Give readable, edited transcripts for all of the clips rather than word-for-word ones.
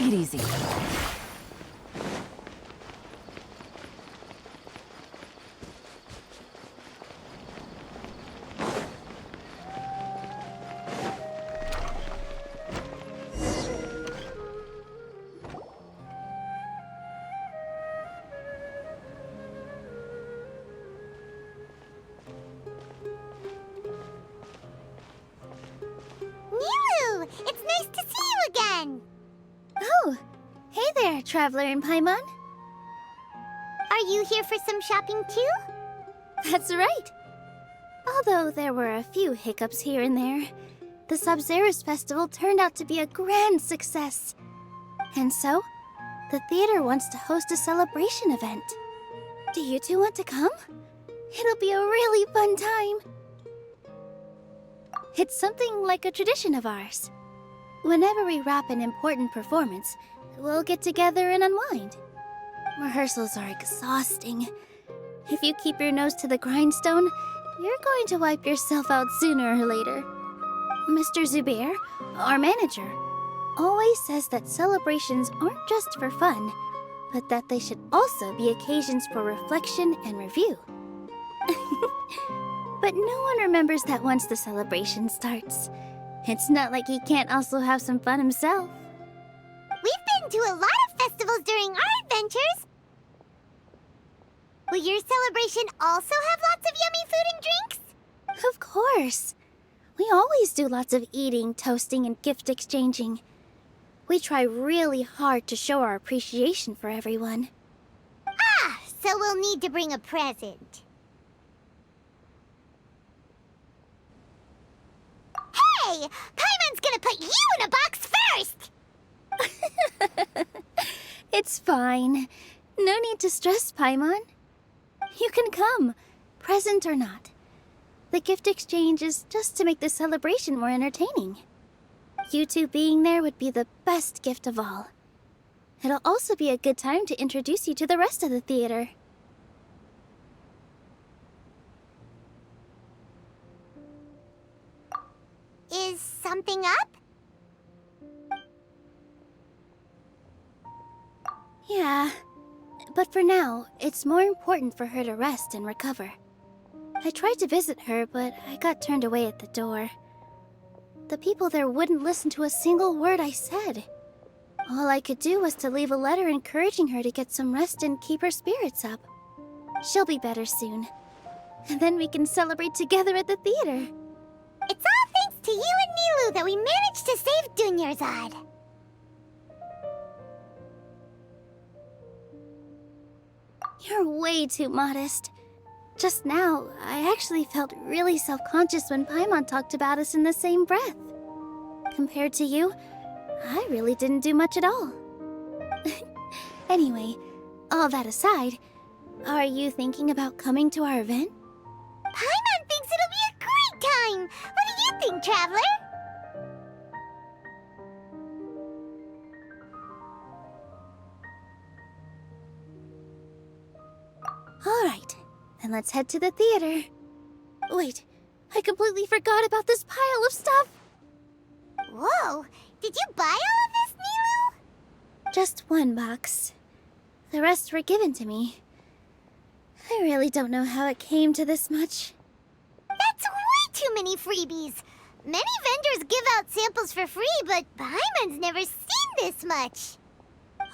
Take it easy. Nilou! It's nice to see you again! Oh, hey there, Traveler in Paimon. Are you here for some shopping too? That's right. Although there were a few hiccups here and there, the Sub-Zerus Festival turned out to be a grand success. And so, the theater wants to host a celebration event. Do you two want to come? It'll be a really fun time. It's something like a tradition of ours. Whenever we wrap an important performance, we'll get together and unwind. Rehearsals are exhausting. If you keep your nose to the grindstone, you're going to wipe yourself out sooner or later. Mr. Zubair, our manager, always says that celebrations aren't just for fun, but that they should also be occasions for reflection and review. But no one remembers that once the celebration starts. It's not like he can't also have some fun himself. We've been to a lot of festivals during our adventures. Will your celebration also have lots of yummy food and drinks? Of course. We always do lots of eating, toasting, and gift exchanging. We try really hard to show our appreciation for everyone. Ah, so we'll need to bring a present. Hey! Paimon's gonna put you in a box first! It's fine. No need to stress, Paimon. You can come, present or not. The gift exchange is just to make the celebration more entertaining. You two being there would be the best gift of all. It'll also be a good time to introduce you to the rest of the theater. Is something up? Yeah, but for now, it's more important for her to rest and recover. I tried to visit her, but I got turned away at the door. The people there wouldn't listen to a single word I said. All I could do was to leave a letter encouraging her to get some rest and keep her spirits up. She'll be better soon. And then we can celebrate together at the theater. It's all thanks to you and Nilou that we managed to save Dunyarzad. You're way too modest. Just now, I actually felt really self-conscious when Paimon talked about us in the same breath. Compared to you, I really didn't do much at all. Anyway, all that aside, are you thinking about coming to our event? Paimon thinks it'll be a great time! What do you think, Traveler? All right, then let's head to the theater. Wait, I completely forgot about this pile of stuff. Whoa! Did you buy all of this, Nilou? Just one box. The rest were given to me. I really don't know how it came to this much. That's way too many freebies! Many vendors give out samples for free, but Paimon's never seen this much.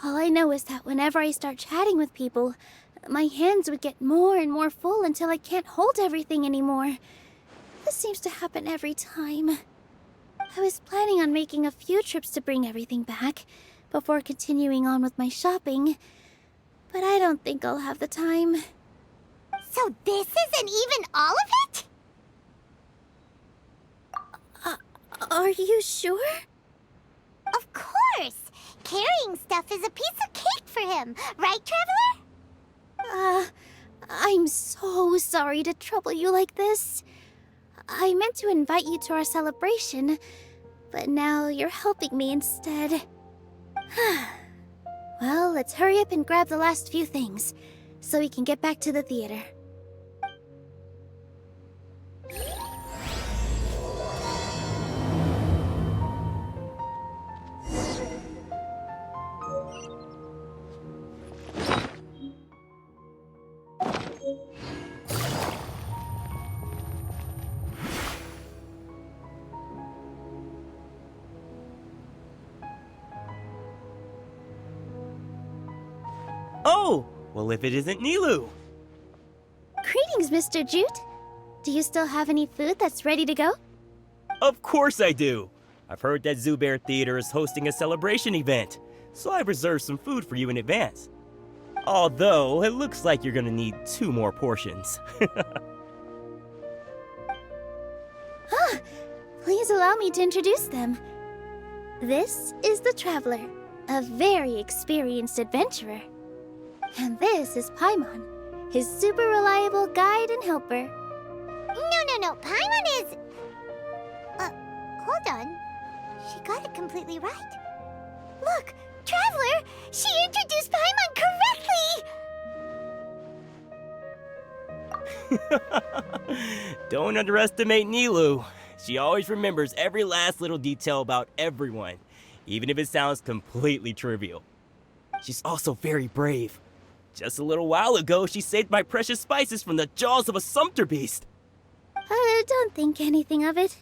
All I know is that whenever I start chatting with people, my hands would get more and more full until I can't hold everything anymore. This seems to happen every time. I was planning on making a few trips to bring everything back before continuing on with my shopping, but I don't think I'll have the time. So this isn't even all of it? Are you sure? Of course! Carrying stuff is a piece of cake for him, right, Traveler? I'm so sorry to trouble you like this. I meant to invite you to our celebration, but now you're helping me instead. Well, let's hurry up and grab the last few things, so we can get back to the theater. Oh, well if it isn't Nilou. Greetings, Mr. Jute. Do you still have any food that's ready to go? Of course I do. I've heard that Zubair Theater is hosting a celebration event, so I've reserved some food for you in advance. Although, it looks like you're gonna need 2 more portions. Please allow me to introduce them. This is the Traveler, a very experienced adventurer. And this is Paimon, his super reliable guide and helper. No. Paimon is... hold on. She got it completely right. Look, Traveler! She introduced Paimon correctly! Don't underestimate Nilou. She always remembers every last little detail about everyone, even if it sounds completely trivial. She's also very brave. Just a little while ago, she saved my precious spices from the jaws of a sumpter beast. Don't think anything of it.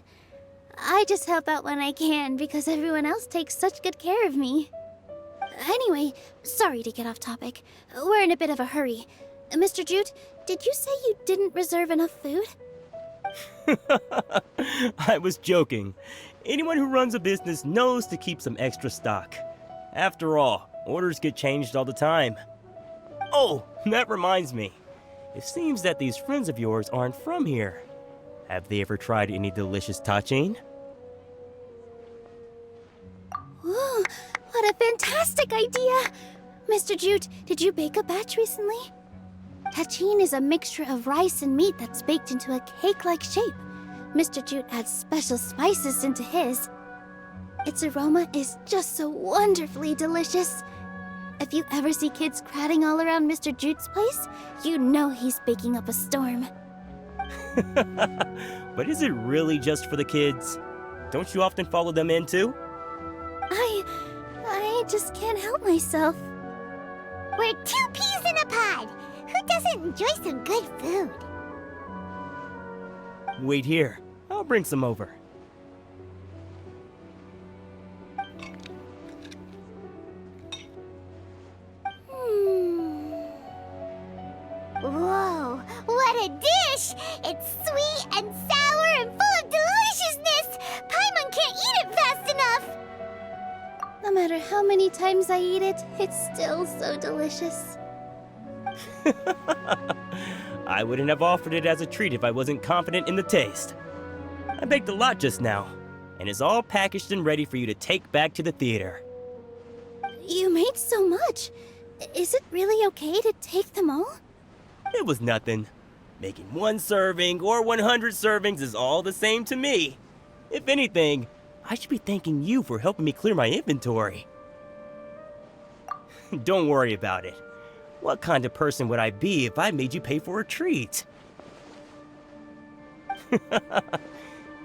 I just help out when I can because everyone else takes such good care of me. Anyway, sorry to get off topic. We're in a bit of a hurry. Mr. Jute, did you say you didn't reserve enough food? I was joking. Anyone who runs a business knows to keep some extra stock. After all, orders get changed all the time. Oh, that reminds me. It seems that these friends of yours aren't from here. Have they ever tried any delicious tachin? Ooh, what a fantastic idea! Mr. Jute, did you bake a batch recently? Tachin is a mixture of rice and meat that's baked into a cake-like shape. Mr. Jute adds special spices into his. Its aroma is just so wonderfully delicious. If you ever see kids crowding all around Mr. Jute's place, you know he's baking up a storm. But is it really just for the kids? Don't you often follow them in too? I just can't help myself. We're 2 peas in a pod! Who doesn't enjoy some good food? Wait here. I'll bring some over. Whoa, what a dish! It's sweet and sour and full of deliciousness! Paimon can't eat it fast enough! No matter how many times I eat it, it's still so delicious. I wouldn't have offered it as a treat if I wasn't confident in the taste. I baked a lot just now, and it's all packaged and ready for you to take back to the theater. You made so much. Is it really okay to take them all? It was nothing. Making 1 serving or 100 servings is all the same to me. If anything, I should be thanking you for helping me clear my inventory. Don't worry about it. What kind of person would I be if I made you pay for a treat?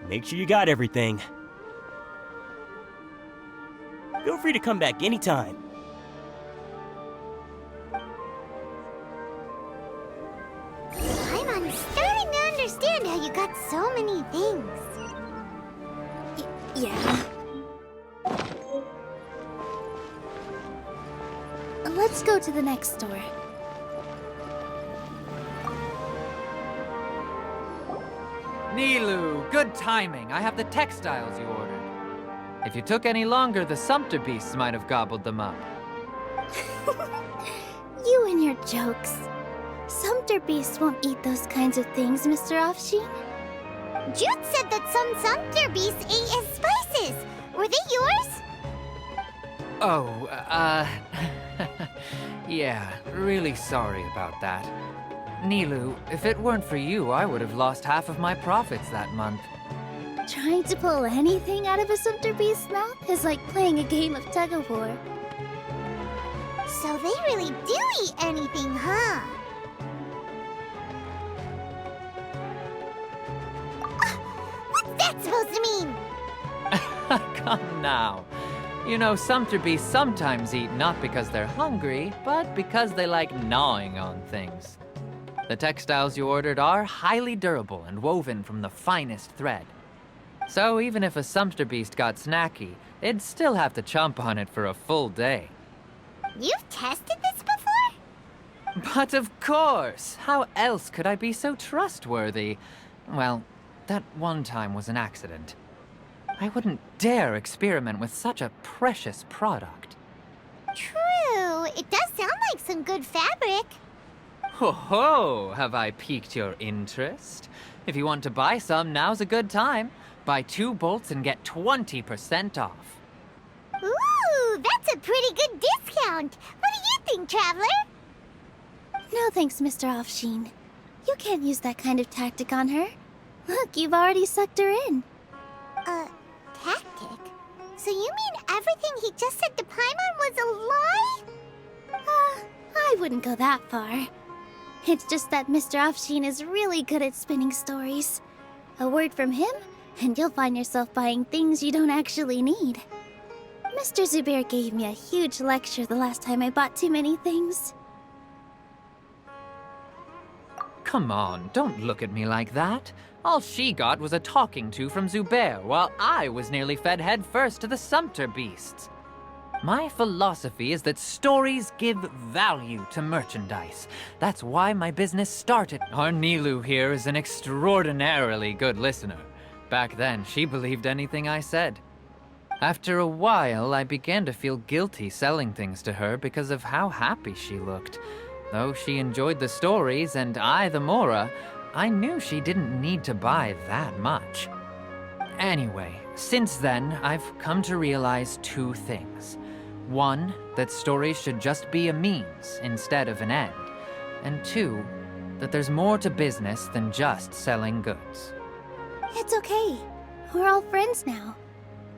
Make sure you got everything. Feel free to come back anytime. I'm starting to understand how you got so many things. Yeah. Let's go to the next store. Nilou, good timing. I have the textiles you ordered. If you took any longer, the sumpter beasts might have gobbled them up. You and your jokes. Sumpter beasts won't eat those kinds of things, Mr. Offsheen. Jude said that some sumpter beasts ate his spices. Were they yours? Oh, yeah, really sorry about that. Nilou, if it weren't for you, I would have lost half of my profits that month. Trying to pull anything out of a sumpter beast's mouth is like playing a game of tug-of-war. So they really do eat anything, huh? What's that supposed to mean? Come now. You know, sumpter beasts sometimes eat not because they're hungry, but because they like gnawing on things. The textiles you ordered are highly durable and woven from the finest thread. So even if a sumpter beast got snacky, it'd still have to chomp on it for a full day. You've tested this before? But of course! How else could I be so trustworthy? Well, that one time was an accident. I wouldn't dare experiment with such a precious product. True. It does sound like some good fabric. Ho ho! Have I piqued your interest? If you want to buy some, now's a good time. Buy 2 bolts and get 20% off. Ooh, that's a pretty good discount. What do you think, Traveler? No thanks, Mr. Offsheen. You can't use that kind of tactic on her. Look, you've already sucked her in. Tactic? So you mean everything he just said to Paimon was a lie? I wouldn't go that far. It's just that Mr. Offsheen is really good at spinning stories. A word from him, and you'll find yourself buying things you don't actually need. Mr. Zubair gave me a huge lecture the last time I bought too many things. Come on, don't look at me like that. All she got was a talking to from Zubair, while I was nearly fed head first to the sumpter beasts. My philosophy is that stories give value to merchandise. That's why my business started. Our Nilou here is an extraordinarily good listener. Back then, she believed anything I said. After a while, I began to feel guilty selling things to her because of how happy she looked. Though she enjoyed the stories and I the Mora, I knew she didn't need to buy that much. Anyway, since then, I've come to realize 2 things. 1, that stories should just be a means instead of an end. And 2, that there's more to business than just selling goods. It's okay. We're all friends now.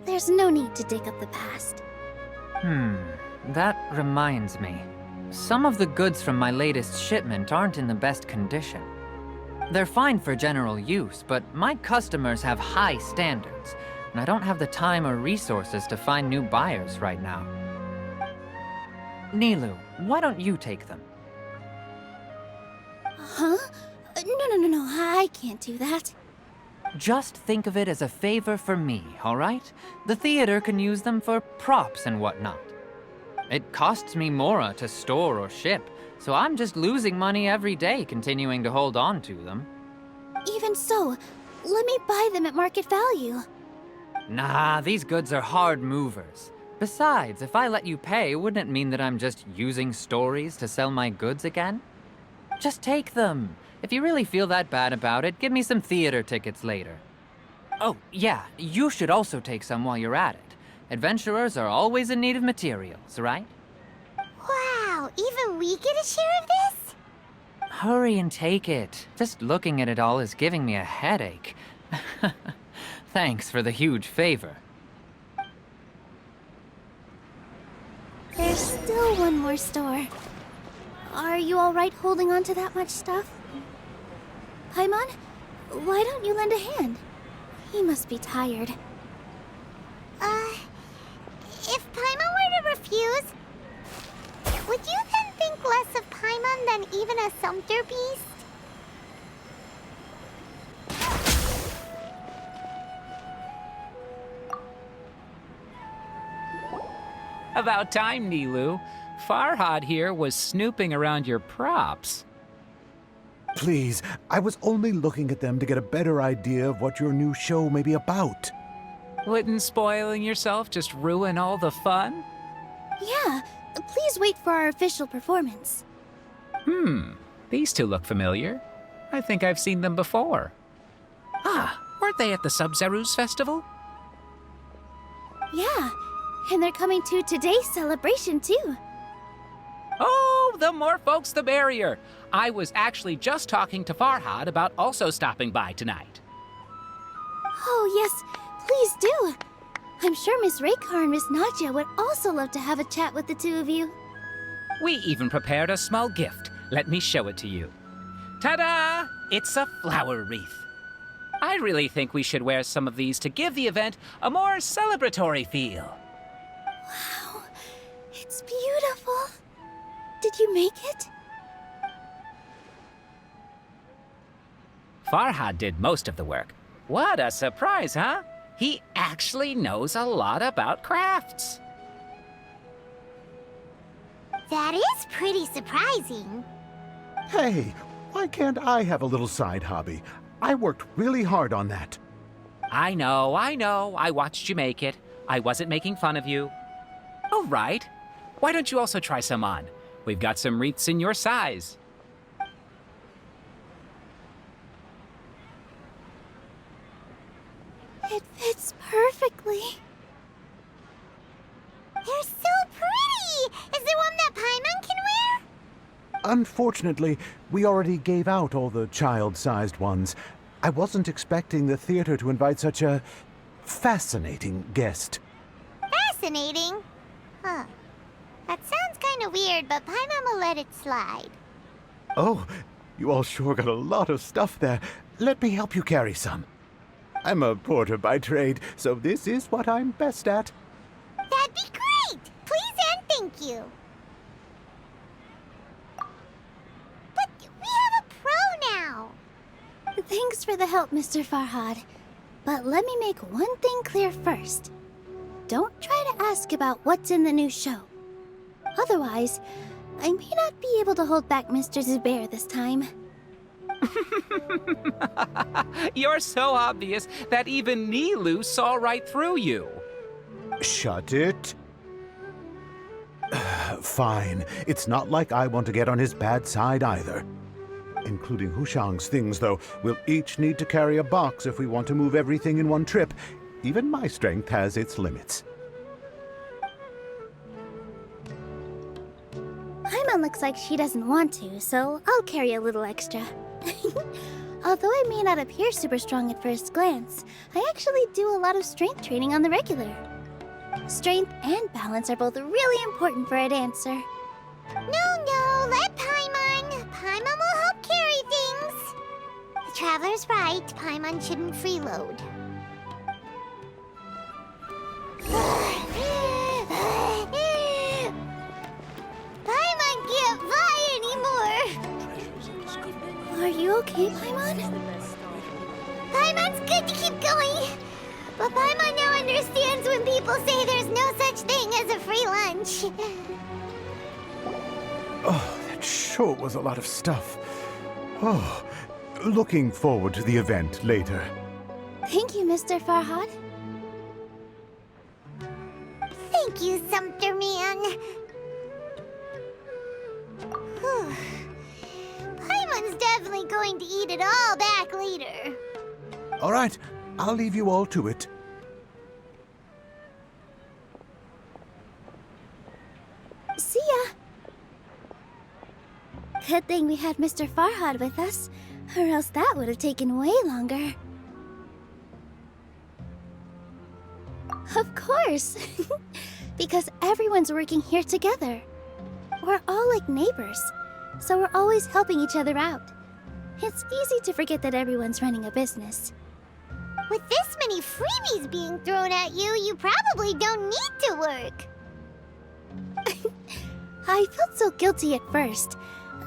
There's no need to dig up the past. That reminds me. Some of the goods from my latest shipment aren't in the best condition. They're fine for general use, but my customers have high standards, and I don't have the time or resources to find new buyers right now. Nilou, why don't you take them? Huh? No, I can't do that. Just think of it as a favor for me, all right? The theater can use them for props and whatnot. It costs me Mora to store or ship, so I'm just losing money every day continuing to hold on to them. Even so, let me buy them at market value. Nah, these goods are hard movers. Besides, if I let you pay, wouldn't it mean that I'm just using stories to sell my goods again? Just take them. If you really feel that bad about it, give me some theater tickets later. Oh, yeah, you should also take some while you're at it. Adventurers are always in need of materials, right? Wow, even we get a share of this? Hurry and take it. Just looking at it all is giving me a headache. Thanks for the huge favor. There's still one more store. Are you all right holding on to that much stuff? Paimon, why don't you lend a hand? He must be tired. If Paimon were to refuse, would you then think less of Paimon than even a sumpter beast? About time, Nilou. Farhad here was snooping around your props. Please, I was only looking at them to get a better idea of what your new show may be about. Wouldn't spoiling yourself just ruin all the fun? Yeah, please wait for our official performance. These 2 look familiar. I think I've seen them before. Ah, weren't they at the Sub-Zerus festival? Yeah, and they're coming to today's celebration too. Oh, the more folks the merrier. I was actually just talking to Farhad about also stopping by tonight. Oh yes, please do. I'm sure Miss Raykar and Miss Nadja would also love to have a chat with the 2 of you. We even prepared a small gift. Let me show it to you. Ta-da! It's a flower wreath. I really think we should wear some of these to give the event a more celebratory feel. It's beautiful. Did you make it? Farhad did most of the work. What a surprise, huh? He actually knows a lot about crafts. That is pretty surprising. Hey, why can't I have a little side hobby? I worked really hard on that. I know. I watched you make it. I wasn't making fun of you. All right. Why don't you also try some on? We've got some wreaths in your size. It fits perfectly. They're so pretty! Is there one that Paimon can wear? Unfortunately, we already gave out all the child-sized ones. I wasn't expecting the theater to invite such a fascinating guest. Fascinating. Huh. That sounds kind of weird, but Paimon will let it slide. Oh, you all sure got a lot of stuff there. Let me help you carry some. I'm a porter by trade, so this is what I'm best at. That'd be great! Please and thank you. But we have a pro now. Thanks for the help, Mr. Farhad. But let me make one thing clear first. Don't try to ask about what's in the new show. Otherwise, I may not be able to hold back Mr. Zubair this time. You're so obvious that even Nilou saw right through you. Shut it. Fine. It's not like I want to get on his bad side either. Including Hushang's things, though. We'll each need to carry a box if we want to move everything in one trip. Even my strength has its limits. Paimon looks like she doesn't want to, so I'll carry a little extra. Although I may not appear super strong at first glance, I actually do a lot of strength training on the regular. Strength and balance are both really important for a dancer. No, let Paimon. Paimon will help carry things. The Traveler's right. Paimon shouldn't freeload. Paimon can't fly anymore. Are you okay, Paimon? Paimon's good to keep going. But Paimon now understands when people say there's no such thing as a free lunch. Oh, that sure was a lot of stuff. Oh, looking forward to the event later. Thank you, Mr. Farhad. Thank you, Sumpter Man. Whew. Paimon's definitely going to eat it all back later. All right, I'll leave you all to it. See ya! Good thing we had Mr. Farhad with us, or else that would have taken way longer. Of course! Because everyone's working here together. We're all like neighbors, so we're always helping each other out. It's easy to forget that everyone's running a business. With this many freebies being thrown at you, you probably don't need to work. I felt so guilty at first,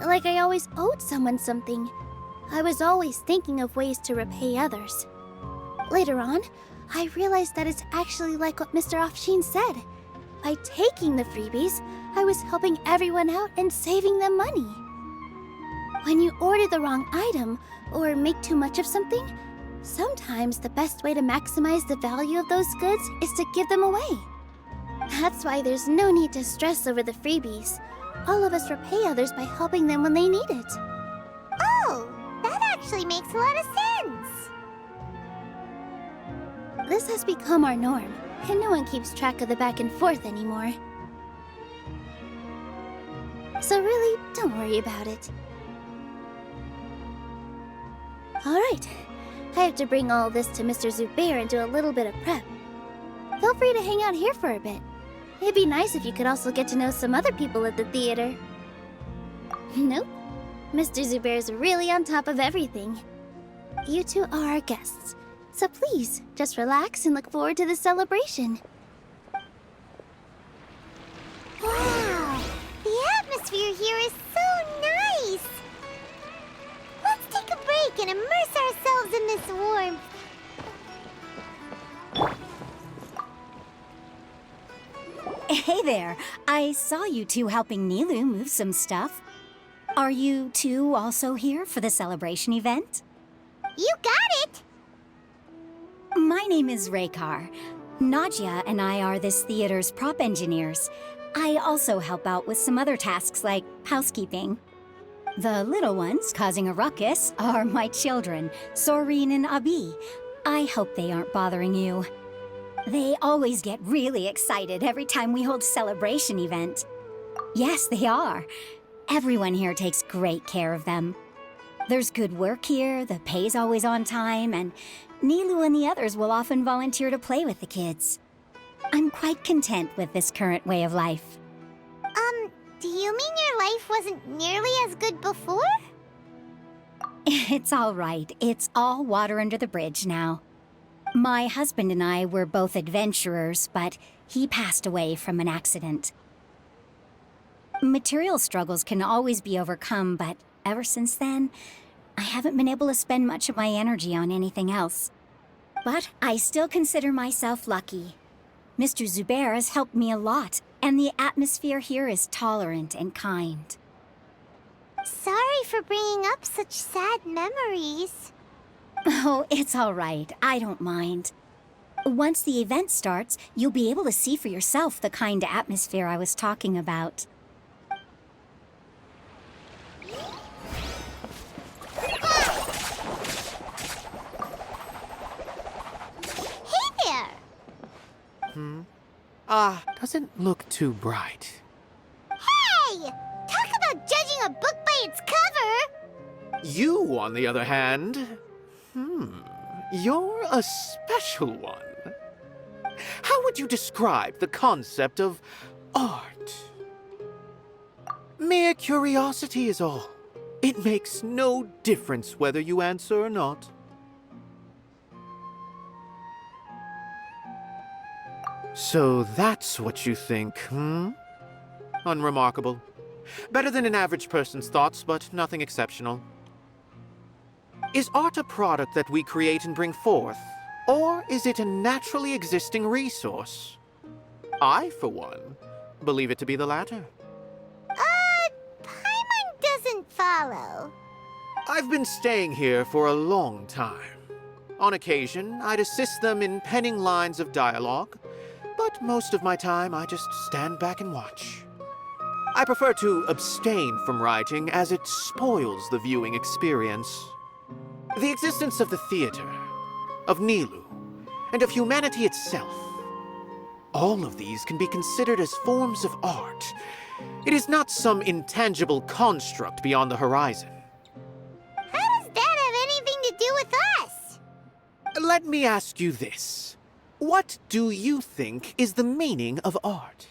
like I always owed someone something. I was always thinking of ways to repay others. Later on, I realized that it's actually like what Mr. Afshin said. By taking the freebies, I was helping everyone out and saving them money. When you order the wrong item or make too much of something, sometimes the best way to maximize the value of those goods is to give them away. That's why there's no need to stress over the freebies. All of us repay others by helping them when they need it. Oh, that actually makes a lot of sense. This has become our norm, and no one keeps track of the back and forth anymore. So really, don't worry about it. Alright, I have to bring all this to Mr. Zubair and do a little bit of prep. Feel free to hang out here for a bit. It'd be nice if you could also get to know some other people at the theater. Nope. Mr. Zubair's really on top of everything. You two are our guests, so please, just relax and look forward to the celebration. Wow! there. I saw you two helping Nilou move some stuff. Are you two also here for the celebration event? You got it! My name is Raykar. Nadia and I are this theater's prop engineers. I also help out with some other tasks like housekeeping. The little ones causing a ruckus are my children, Soreen and Abi. I hope they aren't bothering you. They always get really excited every time we hold a celebration event. Yes, they are. Everyone here takes great care of them. There's good work here, the pay's always on time, and Nilou and the others will often volunteer to play with the kids. I'm quite content with this current way of life. Do you mean your life wasn't nearly as good before? It's all right. It's all water under the bridge now. My husband and I were both adventurers, but he passed away from an accident. Material struggles can always be overcome, but ever since then, I haven't been able to spend much of my energy on anything else. But I still consider myself lucky. Mr. Zubair has helped me a lot, and the atmosphere here is tolerant and kind. Sorry for bringing up such sad memories. Oh, it's all right. I don't mind. Once the event starts, you'll be able to see for yourself the kind of atmosphere I was talking about. Hey there! Doesn't look too bright. Hey! Talk about judging a book by its cover! You, on the other hand, you're a special one. How would you describe the concept of art? Mere curiosity is all. It makes no difference whether you answer or not. So that's what you think, Unremarkable. Better than an average person's thoughts, but nothing exceptional. Is art a product that we create and bring forth, or is it a naturally existing resource? I, for one, believe it to be the latter. Paimon doesn't follow. I've been staying here for a long time. On occasion, I'd assist them in penning lines of dialogue, but most of my time I just stand back and watch. I prefer to abstain from writing as it spoils the viewing experience. The existence of the theater, of Nilou, and of humanity itself, all of these can be considered as forms of art. It is not some intangible construct beyond the horizon. How does that have anything to do with us? Let me ask you this. What do you think is the meaning of art?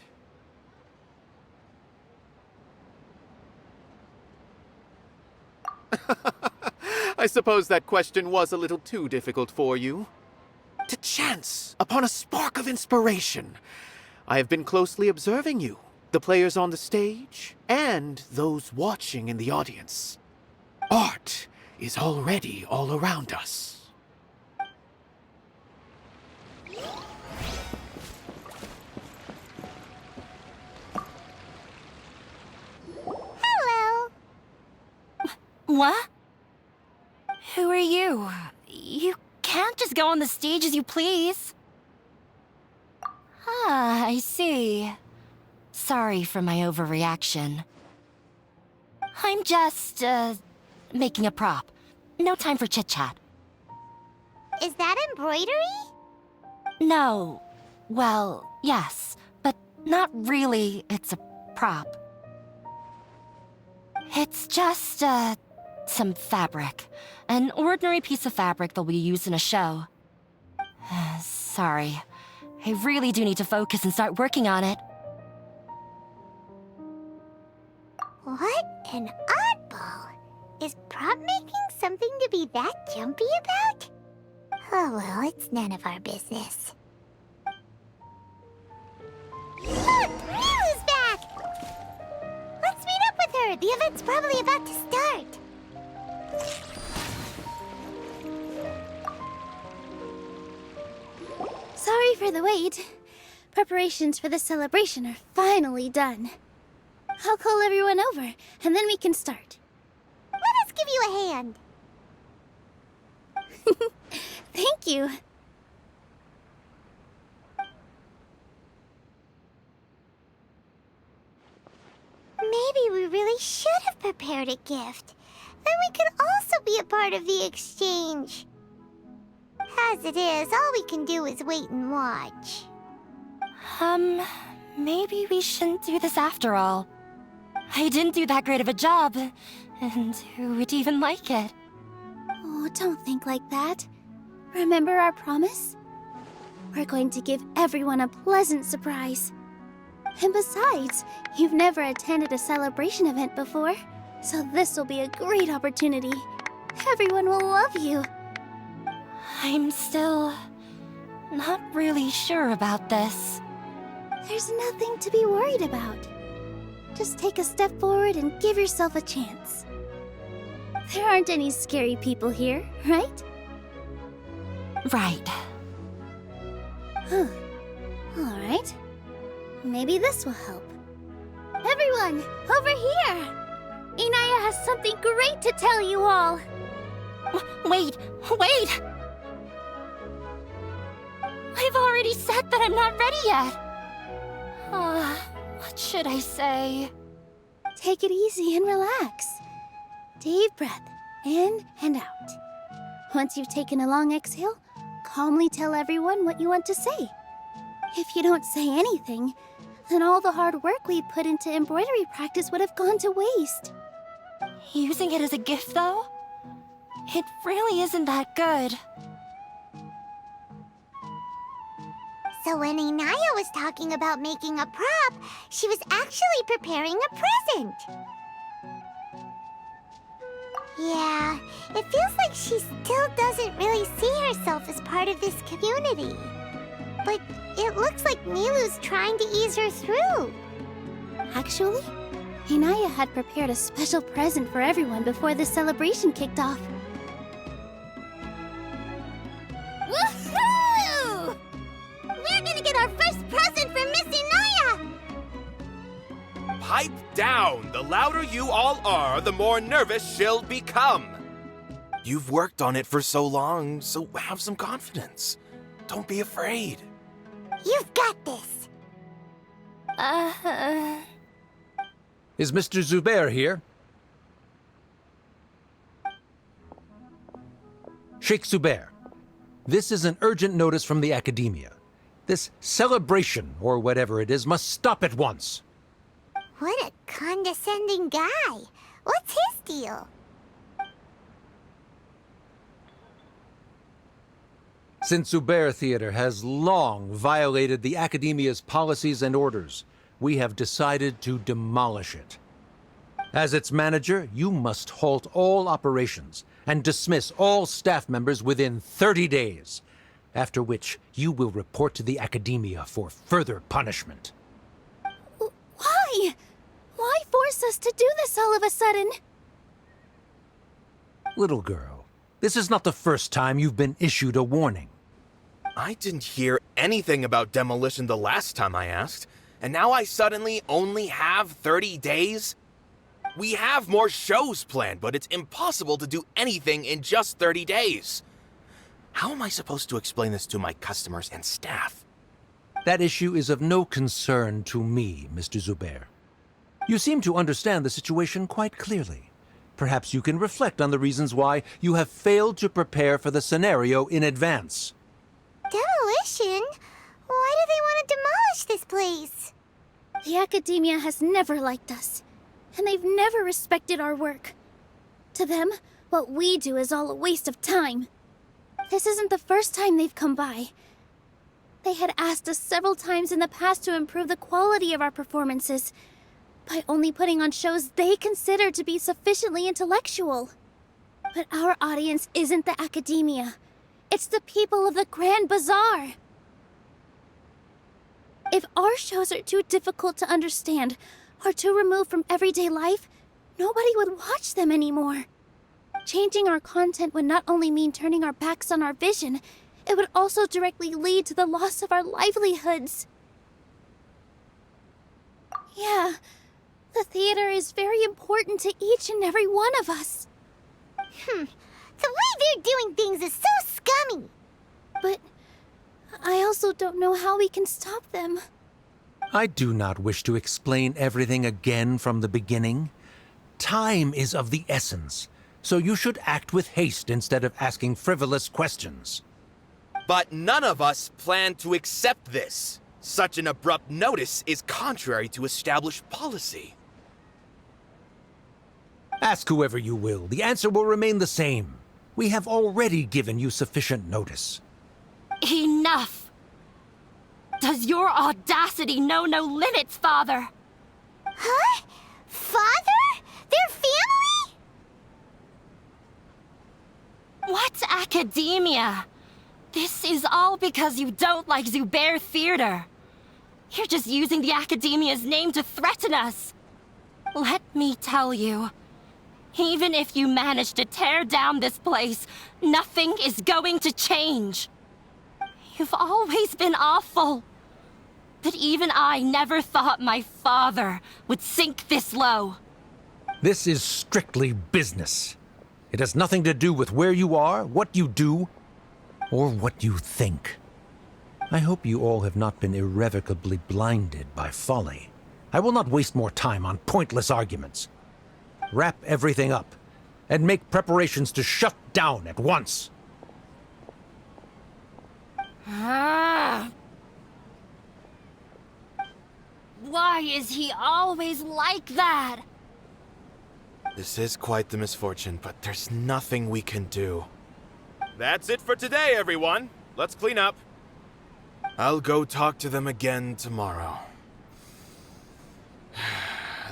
I suppose that question was a little too difficult for you. To chance upon a spark of inspiration. I have been closely observing you, the players on the stage, and those watching in the audience. Art is already all around us. Hello. What? Who are you? You can't just go on the stage as you please. Ah, I see. Sorry for my overreaction. I'm just, making a prop. No time for chit-chat. Is that embroidery? No. Well, yes, but not really. It's a prop. It's just, some fabric. An ordinary piece of fabric that'll be used in a show. Sorry. I really do need to focus and start working on it. What an oddball. Is prop making something to be that jumpy about? Oh well, it's none of our business. Look! Nilou's back! Let's meet up with her! The event's probably about to start! Sorry for the wait, Preparations for the celebration are finally done. I'll call everyone over, and then we can start. Let us give you a hand. Thank you. Maybe we really should have prepared a gift. Then we could also be a part of the exchange. As it is, all we can do is wait and watch. Maybe we shouldn't do this after all. I didn't do that great of a job, and who would even like it? Oh, don't think like that. Remember our promise? We're going to give everyone a pleasant surprise. And besides, you've never attended a celebration event before, so this will be a great opportunity. Everyone will love you. I'm still not really sure about this. There's nothing to be worried about. Just take a step forward and give yourself a chance. There aren't any scary people here, right? Right. Huh. All right. Maybe this will help. Everyone, over here! Inaya has something great to tell you all. Wait! I've already said that I'm not ready yet. What should I say? Take it easy and relax. Deep breath, in and out. Once you've taken a long exhale, calmly tell everyone what you want to say. If you don't say anything, then all the hard work we put into embroidery practice would have gone to waste. Using it as a gift, though? It really isn't that good. So when Inaya was talking about making a prop, she was actually preparing a present. Yeah, it feels like she still doesn't really see herself as part of this community. But it looks like Nilou's trying to ease her through. Actually, Inaya had prepared a special present for everyone before the celebration kicked off. Woohoo! We're gonna get our first present from Miss Inaya! Pipe down! The louder you all are, the more nervous she'll become. You've worked on it for so long, so have some confidence. Don't be afraid. You've got this. Is Mr. Zubair here? Sheikh Zubair, this is an urgent notice from the Academia. This celebration, or whatever it is, must stop at once. What a condescending guy. What's his deal? Since Zubair Theater has long violated the Academia's policies and orders, we have decided to demolish it. As its manager, you must halt all operations and dismiss all staff members within 30 days, after which you will report to the Academia for further punishment. Why? Why force us to do this all of a sudden? Little girl, this is not the first time you've been issued a warning. I didn't hear anything about demolition the last time I asked, and now I suddenly only have 30 days? We have more shows planned, but it's impossible to do anything in just 30 days. How am I supposed to explain this to my customers and staff? That issue is of no concern to me, Mr. Zubair. You seem to understand the situation quite clearly. Perhaps you can reflect on the reasons why you have failed to prepare for the scenario in advance. Demolition? Why do they want to demolish this place? The Academia has never liked us, and they've never respected our work. To them, what we do is all a waste of time. This isn't the first time they've come by. They had asked us several times in the past to improve the quality of our performances by only putting on shows they consider to be sufficiently intellectual. But our audience isn't the Academia. It's the people of the Grand Bazaar. If our shows are too difficult to understand or too removed from everyday life, nobody would watch them anymore. Changing our content would not only mean turning our backs on our vision, it would also directly lead to the loss of our livelihoods. Yeah, the theater is very important to each and every one of us. The way they're doing things is so scummy. But I also don't know how we can stop them. I do not wish to explain everything again from the beginning. Time is of the essence, so you should act with haste instead of asking frivolous questions. But none of us plan to accept this. Such an abrupt notice is contrary to established policy. Ask whoever you will, the answer will remain the same. We have already given you sufficient notice. Enough! Does your audacity know no limits, Father? Huh? Father? Their family? What academia? This is all because you don't like Zubair Theater. You're just using the academia's name to threaten us. Let me tell you, even if you manage to tear down this place, nothing is going to change. You've always been awful. But even I never thought my father would sink this low. This is strictly business. It has nothing to do with where you are, what you do, or what you think. I hope you all have not been irrevocably blinded by folly. I will not waste more time on pointless arguments. Wrap everything up, and make preparations to shut down at once. Why is he always like that? This is quite the misfortune, but there's nothing we can do. That's it for today, everyone. Let's clean up. I'll go talk to them again tomorrow.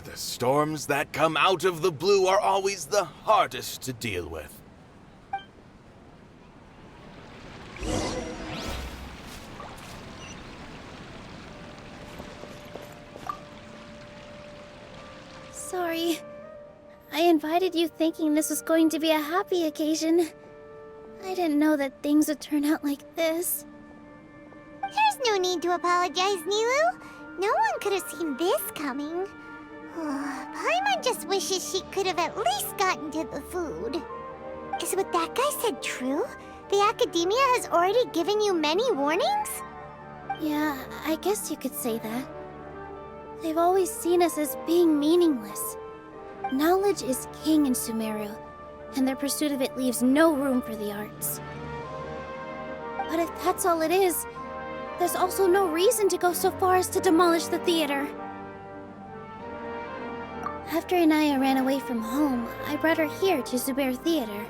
The storms that come out of the blue are always the hardest to deal with. Sorry. I invited you thinking this was going to be a happy occasion. I didn't know that things would turn out like this. There's no need to apologize, Nilou. No one could have seen this coming. Paimon just wishes she could have at least gotten to the food. Is what that guy said true? The Academia has already given you many warnings? Yeah, I guess you could say that. They've always seen us as being meaningless. Knowledge is king in Sumeru, and their pursuit of it leaves no room for the arts. But if that's all it is, there's also no reason to go so far as to demolish the theater. After Inaya ran away from home, I brought her here to Zubair Theater.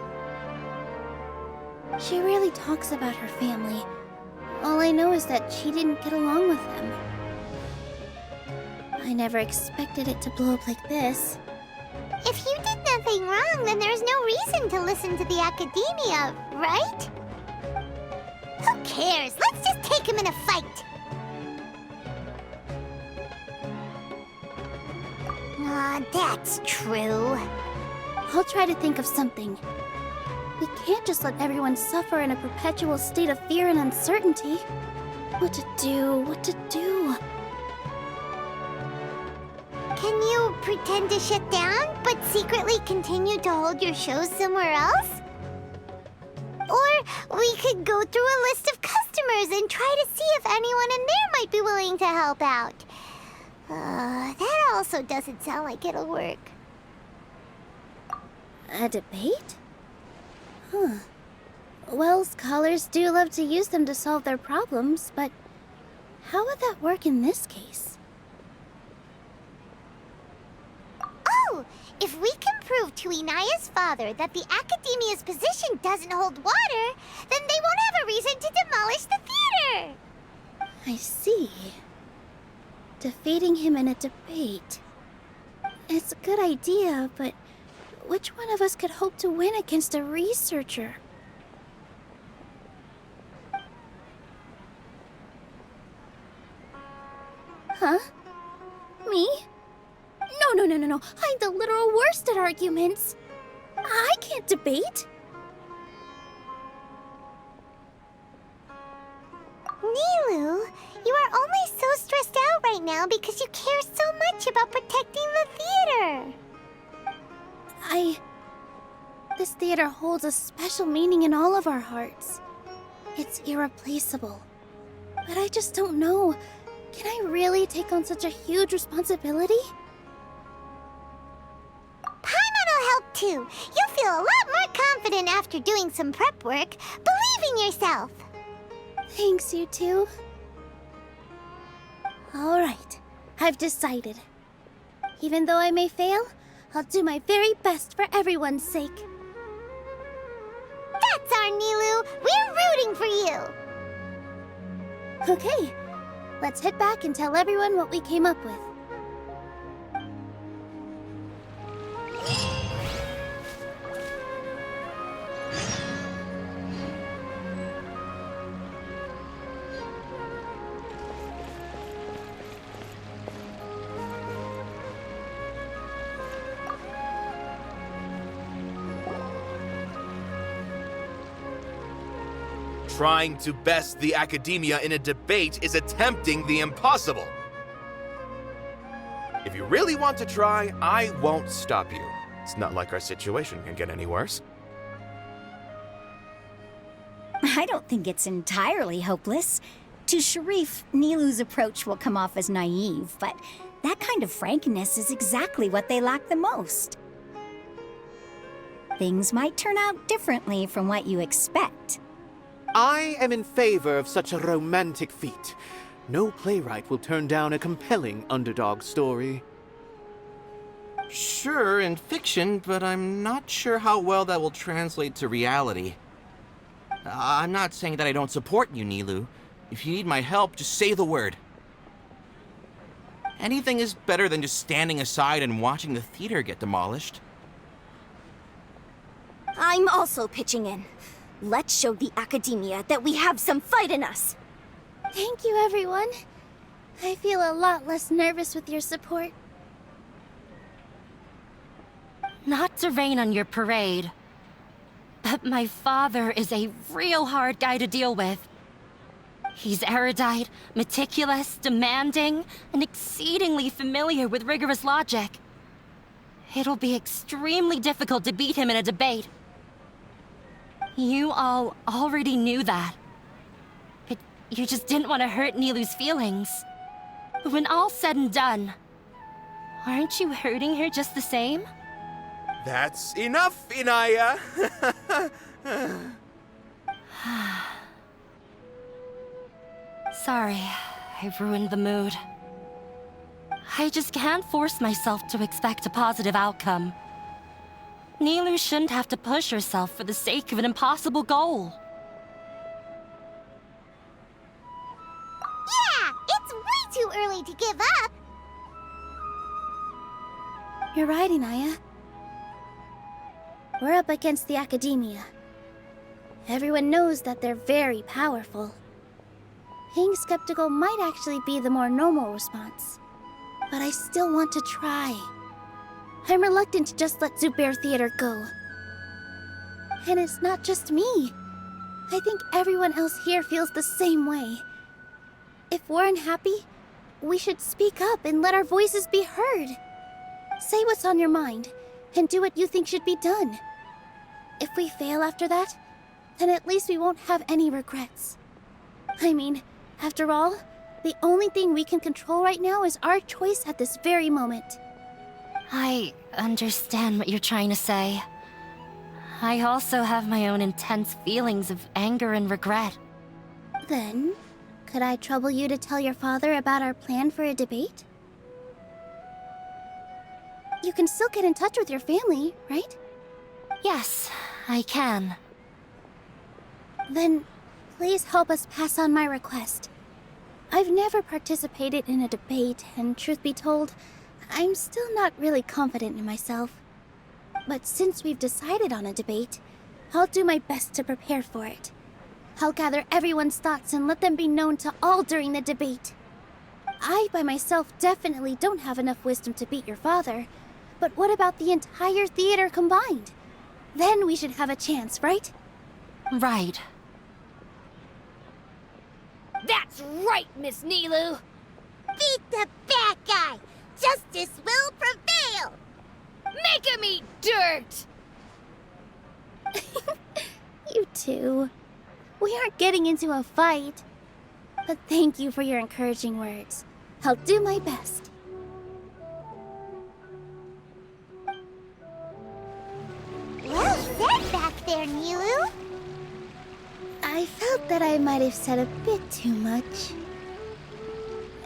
She rarely talks about her family. All I know is that she didn't get along with them. I never expected it to blow up like this. If you did nothing wrong, then there's no reason to listen to the Academia, right? Who cares? Let's just take him in a fight! That's true. I'll try to think of something. We can't just let everyone suffer in a perpetual state of fear and uncertainty. What to do? Can you pretend to shut down, but secretly continue to hold your shows somewhere else? Or we could go through a list of customers and try to see if anyone in there might be willing to help out. That also doesn't sound like it'll work. A debate? Huh. Well, scholars do love to use them to solve their problems, but how would that work in this case? Oh! If we can prove to Inaya's father that the Academia's position doesn't hold water, then they won't have a reason to demolish the theater! I see. Defeating him in a debate. It's a good idea, but which one of us could hope to win against a researcher? Huh? Me? No. I'm the literal worst at arguments. I can't debate. Nilou, you are only so stressed out right now because you care so much about protecting the theater. This theater holds a special meaning in all of our hearts. It's irreplaceable. But I just don't know. Can I really take on such a huge responsibility? Paimon will help too. You'll feel a lot more confident after doing some prep work. Believe in yourself. Thanks, you two. Alright, I've decided. Even though I may fail, I'll do my very best for everyone's sake. That's our Nilou. We're rooting for you. Okay, let's head back and tell everyone what we came up with. Trying to best the academia in a debate is attempting the impossible. If you really want to try, I won't stop you. It's not like our situation can get any worse. I don't think it's entirely hopeless. To Sharif, Nilou's approach will come off as naive, but that kind of frankness is exactly what they lack the most. Things might turn out differently from what you expect. I am in favor of such a romantic feat. No playwright will turn down a compelling underdog story. Sure, in fiction, but I'm not sure how well that will translate to reality. I'm not saying that I don't support you, Nilou. If you need my help, just say the word. Anything is better than just standing aside and watching the theater get demolished. I'm also pitching in. Let's show the academia that we have some fight in us. Thank you, everyone. I feel a lot less nervous with your support. Not to rain on your parade, but my father is a real hard guy to deal with. He's erudite, meticulous, demanding, and exceedingly familiar with rigorous logic. It'll be extremely difficult to beat him in a debate. You all already knew that. But you just didn't want to hurt Nilou's feelings. But when all's said and done, aren't you hurting her just the same? That's enough, Inaya! Sorry, I ruined the mood. I just can't force myself to expect a positive outcome. Nilou shouldn't have to push herself for the sake of an impossible goal. Yeah, it's way too early to give up. You're right, Inaya. We're up against the academia. Everyone knows that they're very powerful. Being skeptical might actually be the more normal response. But I still want to try. I'm reluctant to just let Zubair Theater go. And it's not just me. I think everyone else here feels the same way. If we're unhappy, we should speak up and let our voices be heard. Say what's on your mind, and do what you think should be done. If we fail after that, then at least we won't have any regrets. I mean, after all, the only thing we can control right now is our choice at this very moment. I understand what you're trying to say. I also have my own intense feelings of anger and regret. Then, could I trouble you to tell your father about our plan for a debate? You can still get in touch with your family, right? Yes, I can. Then, please help us pass on my request. I've never participated in a debate, and truth be told, I'm still not really confident in myself. But since we've decided on a debate, I'll do my best to prepare for it. I'll gather everyone's thoughts and let them be known to all during the debate. I, by myself, definitely don't have enough wisdom to beat your father. But what about the entire theater combined? Then we should have a chance, right? Right. That's right, Miss Nilou! Beat the bad guy! Justice will prevail! Make him eat dirt! You two. We aren't getting into a fight. But thank you for your encouraging words. I'll do my best. Well said back there, Nilou. I felt that I might have said a bit too much.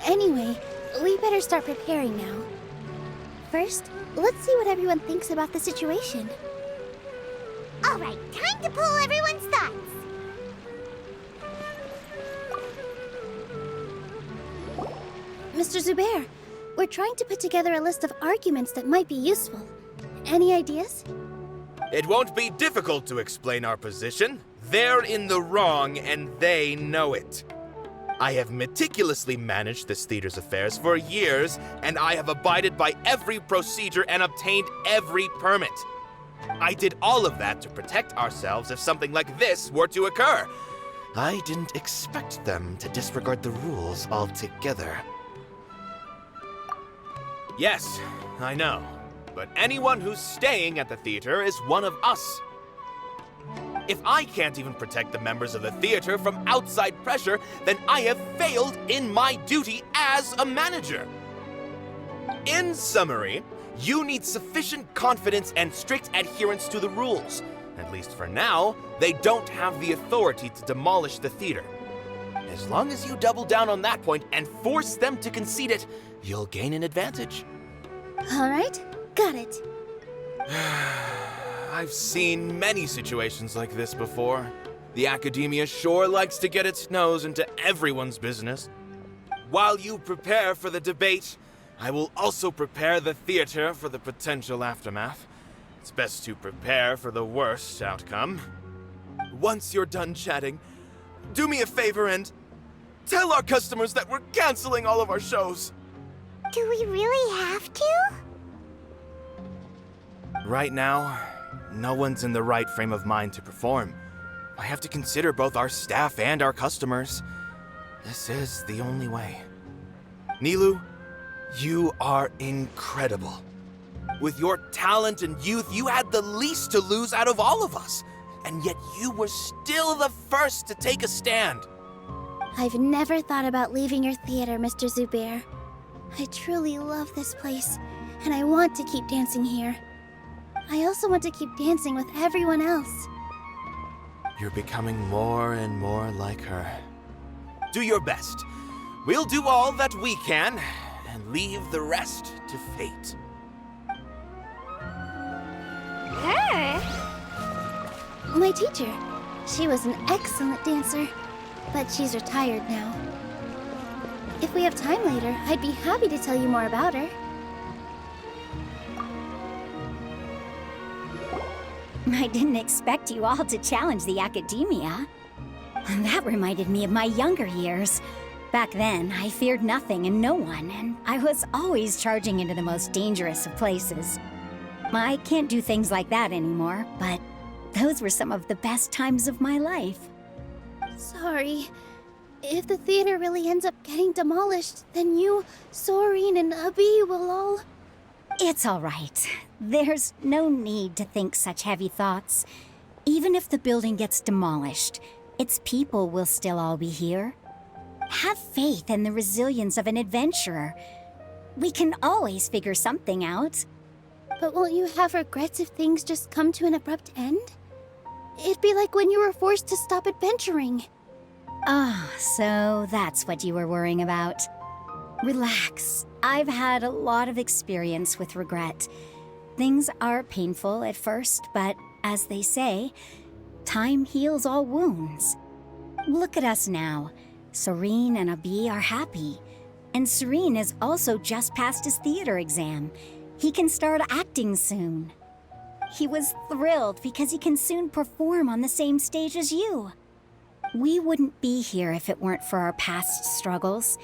Anyway, we better start preparing now. First, let's see what everyone thinks about the situation. All right, time to pull everyone's thoughts. Mr. Zubair, we're trying to put together a list of arguments that might be useful. Any ideas? It won't be difficult to explain our position. They're in the wrong, and they know it. I have meticulously managed this theater's affairs for years, and I have abided by every procedure and obtained every permit. I did all of that to protect ourselves if something like this were to occur. I didn't expect them to disregard the rules altogether. Yes, I know. But anyone who's staying at the theater is one of us. If I can't even protect the members of the theater from outside pressure, then I have failed in my duty as a manager. In summary, you need sufficient confidence and strict adherence to the rules. At least for now, they don't have the authority to demolish the theater. As long as you double down on that point and force them to concede it, you'll gain an advantage. All right, got it. I've seen many situations like this before. The academia sure likes to get its nose into everyone's business. While you prepare for the debate, I will also prepare the theater for the potential aftermath. It's best to prepare for the worst outcome. Once you're done chatting, do me a favor and tell our customers that we're canceling all of our shows. Do we really have to? Right now, no one's in the right frame of mind to perform. I have to consider both our staff and our customers. This is the only way. Nilou, you are incredible. With your talent and youth, you had the least to lose out of all of us. And yet you were still the first to take a stand. I've never thought about leaving your theater, Mr. Zubair. I truly love this place, and I want to keep dancing here. I also want to keep dancing with everyone else. You're becoming more and more like her. Do your best. We'll do all that we can, and leave the rest to fate. Her? My teacher. She was an excellent dancer, but she's retired now. If we have time later, I'd be happy to tell you more about her. I didn't expect you all to challenge the academia. That reminded me of my younger years. Back then, I feared nothing and no one, and I was always charging into the most dangerous of places. I can't do things like that anymore, but those were some of the best times of my life. Sorry. If the theater really ends up getting demolished, then you, Soren, and Abi will all... It's all right. There's no need to think such heavy thoughts. Even if the building gets demolished, its people will still all be here. Have faith in the resilience of an adventurer. We can always figure something out. But won't you have regrets if things just come to an abrupt end? It'd be like when you were forced to stop adventuring. Ah, so that's what you were worrying about. Relax. I've had a lot of experience with regret. Things are painful at first, but as they say, time heals all wounds. Look at us now. Soren and Abi are happy. And Soren has also just passed his theater exam. He can start acting soon. He was thrilled because he can soon perform on the same stage as you. We wouldn't be here if it weren't for our past struggles.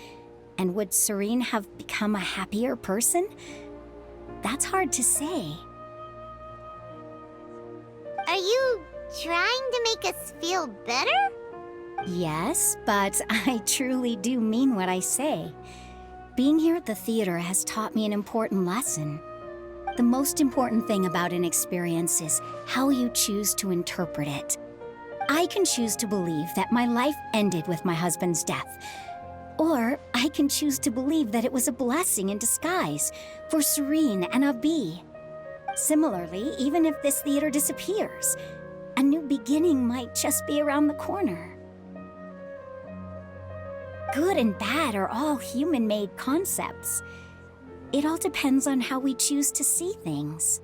And would Soren have become a happier person? That's hard to say. Are you trying to make us feel better? Yes, but I truly do mean what I say. Being here at the theater has taught me an important lesson. The most important thing about an experience is how you choose to interpret it. I can choose to believe that my life ended with my husband's death. Or I can choose to believe that it was a blessing in disguise for Serene and Abi. Similarly, even if this theater disappears, a new beginning might just be around the corner. Good and bad are all human-made concepts. It all depends on how we choose to see things.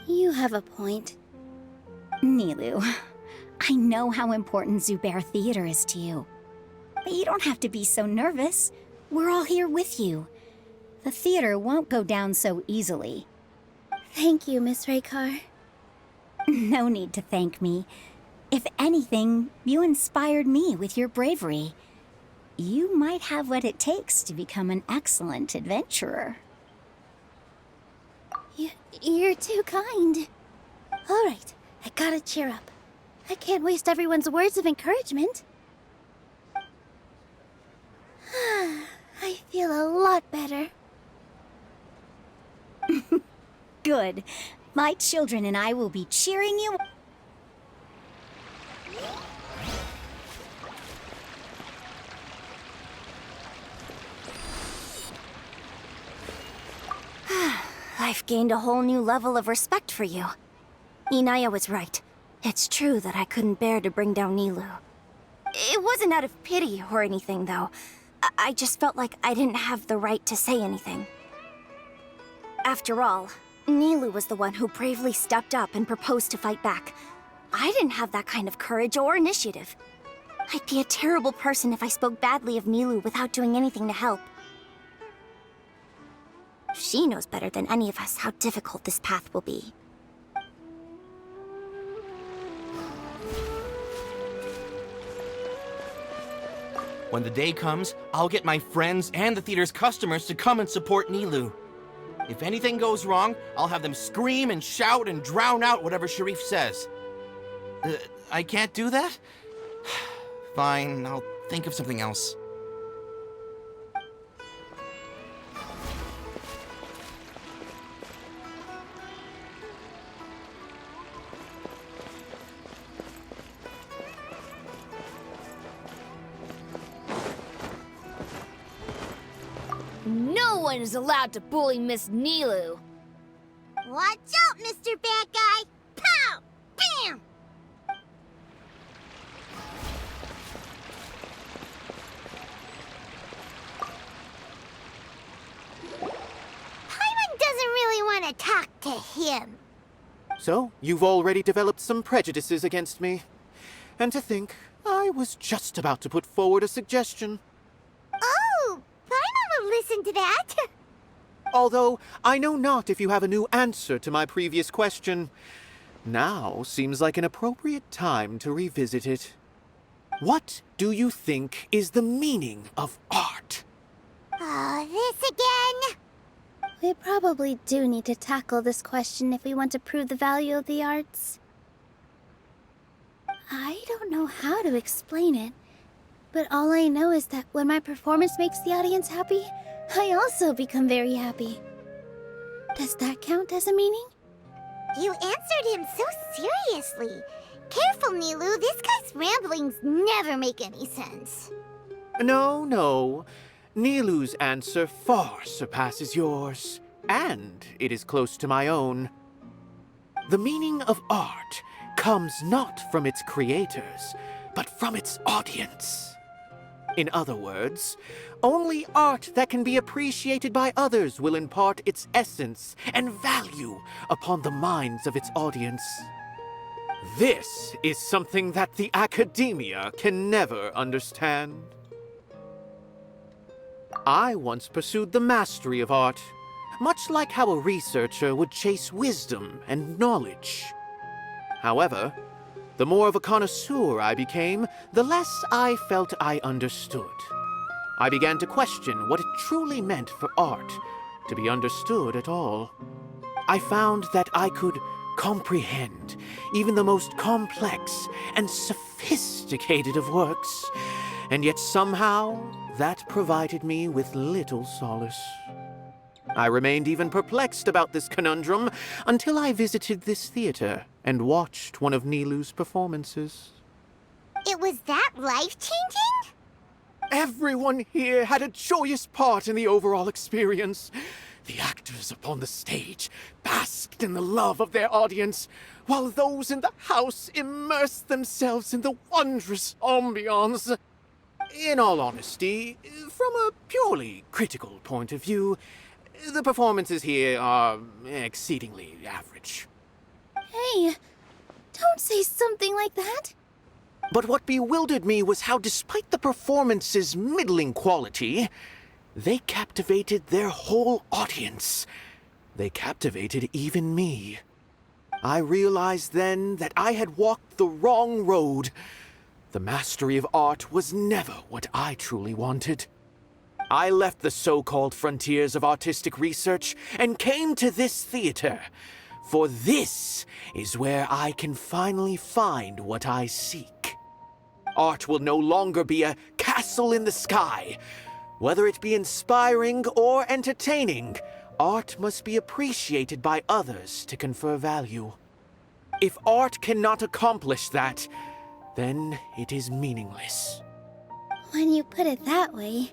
You have a point. Nilou, I know how important Zubair Theater is to you. But you don't have to be so nervous. We're all here with you. The theater won't go down so easily. Thank you, Miss Raykar. No need to thank me. If anything, you inspired me with your bravery. You might have what it takes to become an excellent adventurer. You're too kind. All right, I gotta cheer up. I can't waste everyone's words of encouragement. I feel a lot better. Good. My children and I will be cheering you. I've gained a whole new level of respect for you. Inaya was right. It's true that I couldn't bear to bring down Nilou. It wasn't out of pity or anything, though. I just felt like I didn't have the right to say anything. After all, Nilou was the one who bravely stepped up and proposed to fight back. I didn't have that kind of courage or initiative. I'd be a terrible person if I spoke badly of Nilou without doing anything to help. She knows better than any of us how difficult this path will be. When the day comes, I'll get my friends and the theater's customers to come and support Nilou. If anything goes wrong, I'll have them scream and shout and drown out whatever Sharif says. I can't do that? Fine, I'll think of something else. No one is allowed to bully Miss Nilou. Watch out, Mr. Bad Guy! Pow! Bam! Paimon doesn't really want to talk to him. So, you've already developed some prejudices against me. And to think, I was just about to put forward a suggestion. Oh, Paimon will listen to that. Although, I know not if you have a new answer to my previous question. Now seems like an appropriate time to revisit it. What do you think is the meaning of art? Oh, this again? We probably do need to tackle this question if we want to prove the value of the arts. I don't know how to explain it, but all I know is that when my performance makes the audience happy, I also become very happy. Does that count as a meaning? You answered him so seriously. Careful, Nilou. This guy's ramblings never make any sense. No. Nilou's answer far surpasses yours, and it is close to my own. The meaning of art comes not from its creators, but from its audience. In other words, only art that can be appreciated by others will impart its essence and value upon the minds of its audience. This is something that the academia can never understand. I once pursued the mastery of art, much like how a researcher would chase wisdom and knowledge. However, the more of a connoisseur I became, the less I felt I understood. I began to question what it truly meant for art to be understood at all. I found that I could comprehend even the most complex and sophisticated of works, and yet somehow that provided me with little solace. I remained even perplexed about this conundrum until I visited this theater and watched one of Nilou's performances. It was that life-changing? Everyone here had a joyous part in the overall experience. The actors upon the stage basked in the love of their audience, while those in the house immersed themselves in the wondrous ambiance. In all honesty, from a purely critical point of view, the performances here are exceedingly average. Hey, don't say something like that. But what bewildered me was how, despite the performance's middling quality, they captivated their whole audience. They captivated even me. I realized then that I had walked the wrong road. The mastery of art was never what I truly wanted. I left the so-called frontiers of artistic research and came to this theater, for this is where I can finally find what I seek. Art will no longer be a castle in the sky. Whether it be inspiring or entertaining, art must be appreciated by others to confer value. If art cannot accomplish that, then it is meaningless. When you put it that way...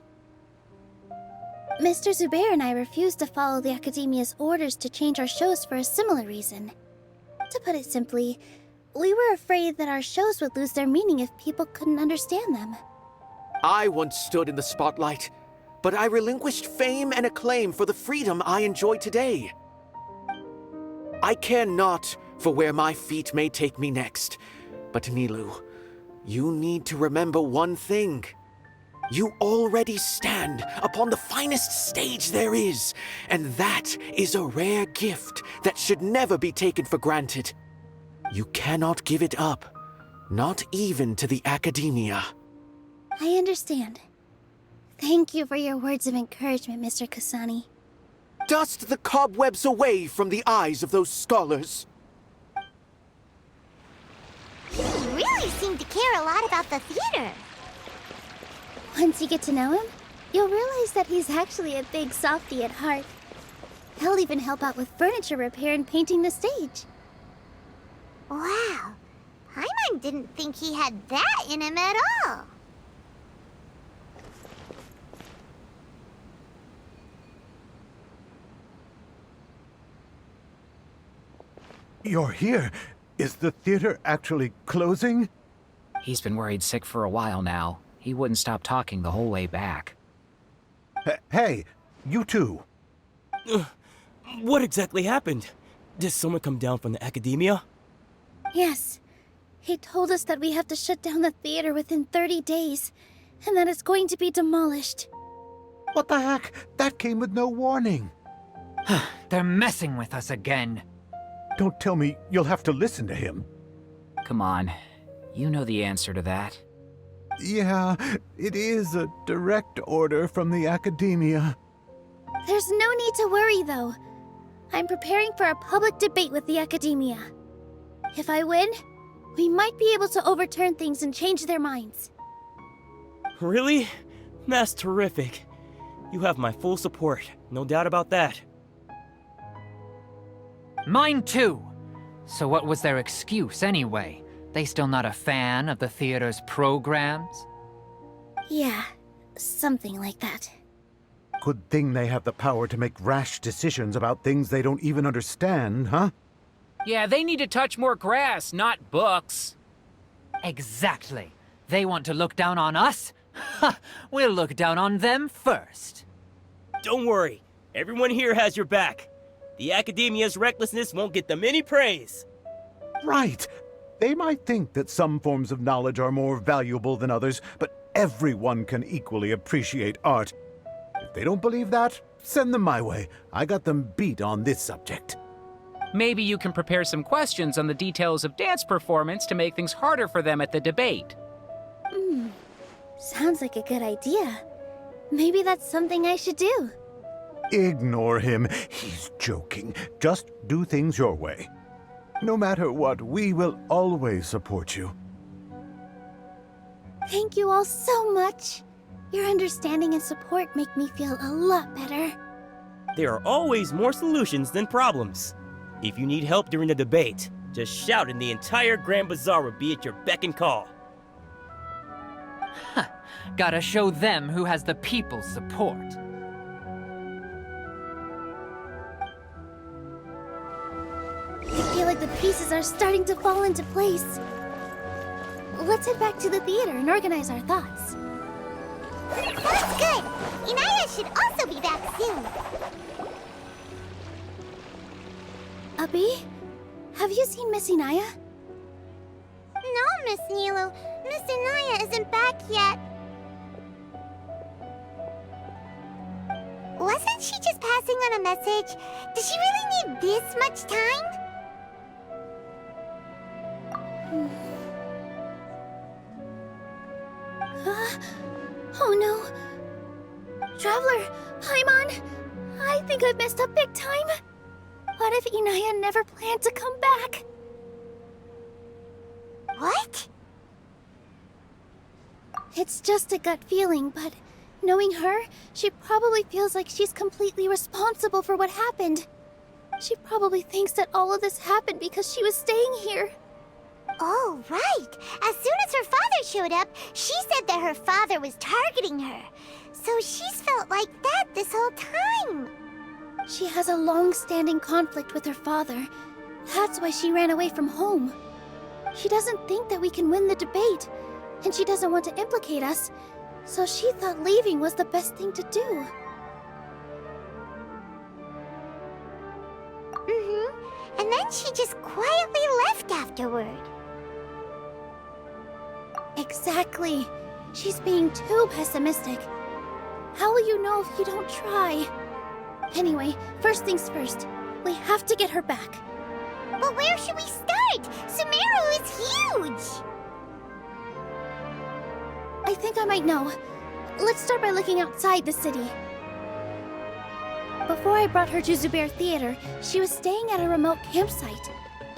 Mr. Zubair and I refused to follow the Academia's orders to change our shows for a similar reason. To put it simply, we were afraid that our shows would lose their meaning if people couldn't understand them. I once stood in the spotlight, but I relinquished fame and acclaim for the freedom I enjoy today. I care not for where my feet may take me next, but Nilou, you need to remember one thing. You already stand upon the finest stage there is, and that is a rare gift that should never be taken for granted. You cannot give it up, not even to the Academia. I understand. Thank you for your words of encouragement, Mr. Kasani. Dust the cobwebs away from the eyes of those scholars. You really seem to care a lot about the theater. Once you get to know him, you'll realize that he's actually a big softie at heart. He'll even help out with furniture repair and painting the stage. Wow. Paimon didn't think he had that in him at all. You're here. Is the theater actually closing? He's been worried sick for a while now. He wouldn't stop talking the whole way back. Hey, you two. What exactly happened? Did someone come down from the Academia? Yes. He told us that we have to shut down the theater within 30 days, and that it's going to be demolished. What the heck? That came with no warning. They're messing with us again. Don't tell me you'll have to listen to him. Come on. You know the answer to that. Yeah, it is a direct order from the Academia. There's no need to worry, though. I'm preparing for a public debate with the Academia. If I win, we might be able to overturn things and change their minds. Really? That's terrific. You have my full support, no doubt about that. Mine too. So what was their excuse anyway? They still not a fan of the theater's programs? Yeah, something like that. Good thing they have the power to make rash decisions about things they don't even understand, huh? Yeah, they need to touch more grass, not books. Exactly. They want to look down on us? Ha! We'll look down on them first. Don't worry. Everyone here has your back. The Academia's recklessness won't get them any praise. Right. They might think that some forms of knowledge are more valuable than others, but everyone can equally appreciate art. If they don't believe that, send them my way. I got them beat on this subject. Maybe you can prepare some questions on the details of dance performance to make things harder for them at the debate. Sounds like a good idea. Maybe that's something I should do. Ignore him. He's joking. Just do things your way. No matter what, we will always support you. Thank you all so much. Your understanding and support make me feel a lot better. There are always more solutions than problems. If you need help during the debate, just shout and the entire Grand Bazaar will be at your beck and call. Gotta show them who has the people's support. I feel like the pieces are starting to fall into place. Let's head back to the theater and organize our thoughts. Sounds good! Inaya should also be back soon. Abi, have you seen Miss Inaya? No, Miss Nilou. Miss Inaya isn't back yet. Wasn't she just passing on a message? Does she really need this much time? Oh no. Traveler, Paimon, I think I've messed up big time. What if Inaya never planned to come back? What? It's just a gut feeling, but knowing her, she probably feels like she's completely responsible for what happened. She probably thinks that all of this happened because she was staying here. Oh, right. As soon as her father showed up, she said that her father was targeting her. So she's felt like that this whole time. She has a long-standing conflict with her father. That's why she ran away from home. She doesn't think that we can win the debate, and she doesn't want to implicate us, so she thought leaving was the best thing to do. And then she just quietly left afterward. Exactly. She's being too pessimistic. How will you know if you don't try? Anyway, first things first. We have to get her back. But where should we start? Sumeru is huge! I think I might know. Let's start by looking outside the city. Before I brought her to Zubair Theater, she was staying at a remote campsite.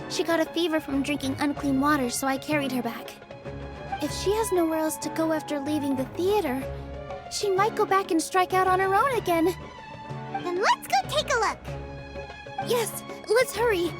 She got a fever from drinking unclean water, so I carried her back. If she has nowhere else to go after leaving the theater, she might go back and strike out on her own again. Then let's go take a look. Yes, let's hurry.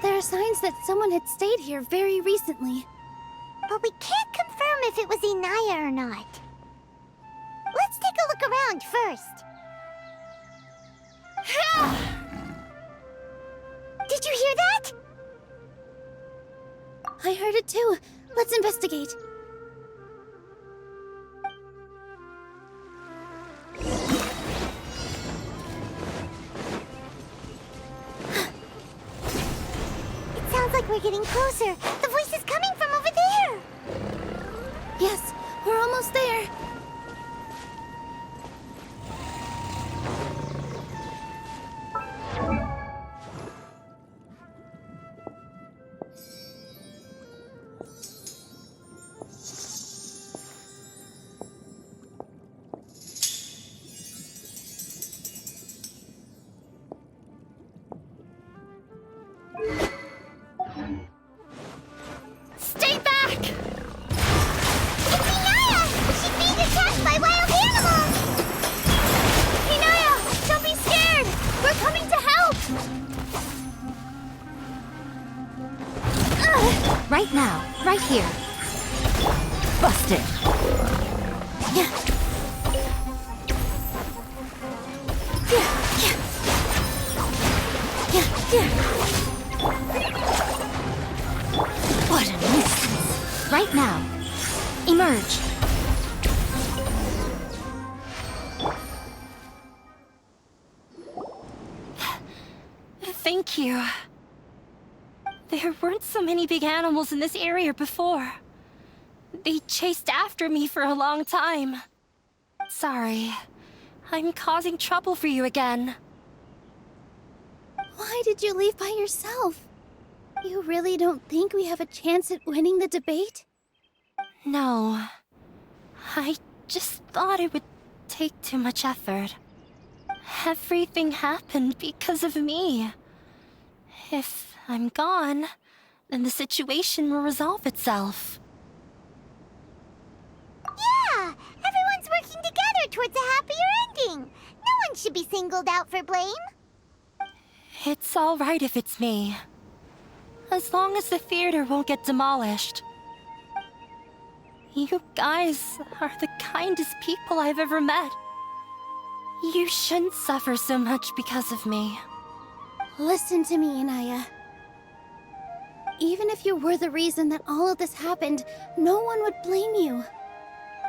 There are signs that someone had stayed here very recently. But we can't confirm if it was Inaya or not. Let's take a look around first. Did you hear that? I heard it too. Let's investigate. It sounds like we're getting closer. The voice is coming from over there. Yes, we're almost there. Stay back! It's Inaya! She's being attacked by wild animals! Inaya, don't be scared! We're coming to help! Right now, right here. Busted. What a nuisance. Right now. Emerge. Thank you. There weren't so many big animals in this area before. They chased after me for a long time. Sorry. I'm causing trouble for you again. Why did you leave by yourself? You really don't think we have a chance at winning the debate? No. I just thought it would take too much effort. Everything happened because of me. If I'm gone, then the situation will resolve itself. Yeah! Everyone's working together towards a happier ending. No one should be singled out for blame. It's all right if it's me. As long as the theater won't get demolished. You guys are the kindest people I've ever met. You shouldn't suffer so much because of me. Listen to me, Inaya. Even if you were the reason that all of this happened, no one would blame you.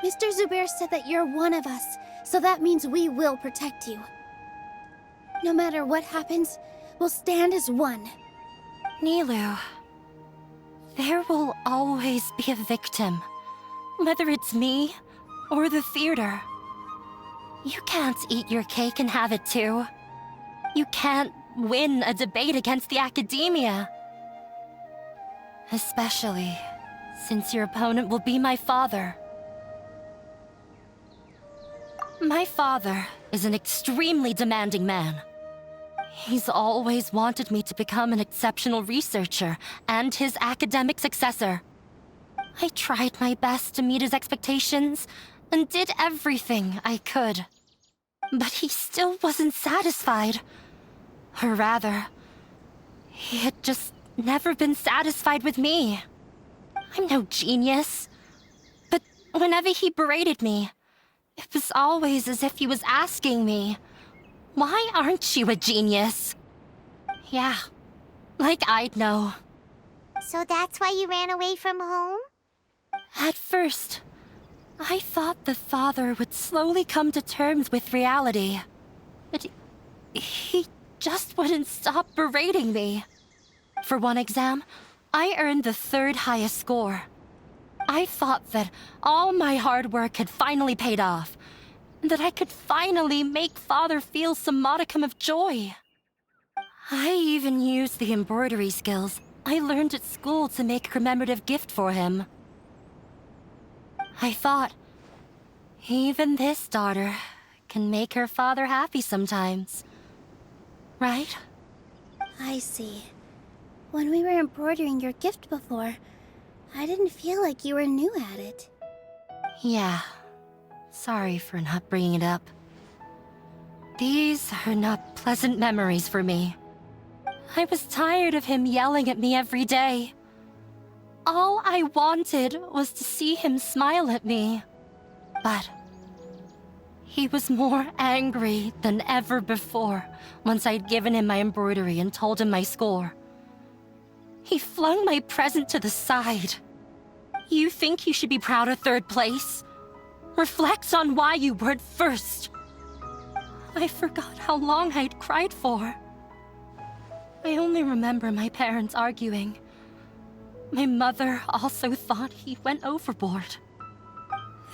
Mr. Zubair said that you're one of us, so that means we will protect you. No matter what happens, we'll stand as one. Nilou, there will always be a victim. Whether it's me or the theater. You can't eat your cake and have it too. You can't win a debate against the academia. Especially since your opponent will be my father. My father is an extremely demanding man. He's always wanted me to become an exceptional researcher and his academic successor. I tried my best to meet his expectations and did everything I could. But he still wasn't satisfied. Or rather, he had just never been satisfied with me. I'm no genius. But whenever he berated me, it was always as if he was asking me, "Why aren't you a genius?" Yeah, like I'd know. So that's why you ran away from home? At first, I thought the father would slowly come to terms with reality. But he just wouldn't stop berating me. For one exam, I earned the 3rd highest score. I thought that all my hard work had finally paid off, and that I could finally make father feel some modicum of joy. I even used the embroidery skills I learned at school to make a commemorative gift for him. I thought, even this daughter can make her father happy sometimes. Right? I see. When we were embroidering your gift before, I didn't feel like you were new at it. Yeah. Sorry for not bringing it up. These are not pleasant memories for me. I was tired of him yelling at me every day. All I wanted was to see him smile at me. But he was more angry than ever before once I'd given him my embroidery and told him my score. He flung my present to the side. You think you should be proud of 3rd place? Reflect on why you weren't 1st. I forgot how long I'd cried for. I only remember my parents arguing. My mother also thought he went overboard.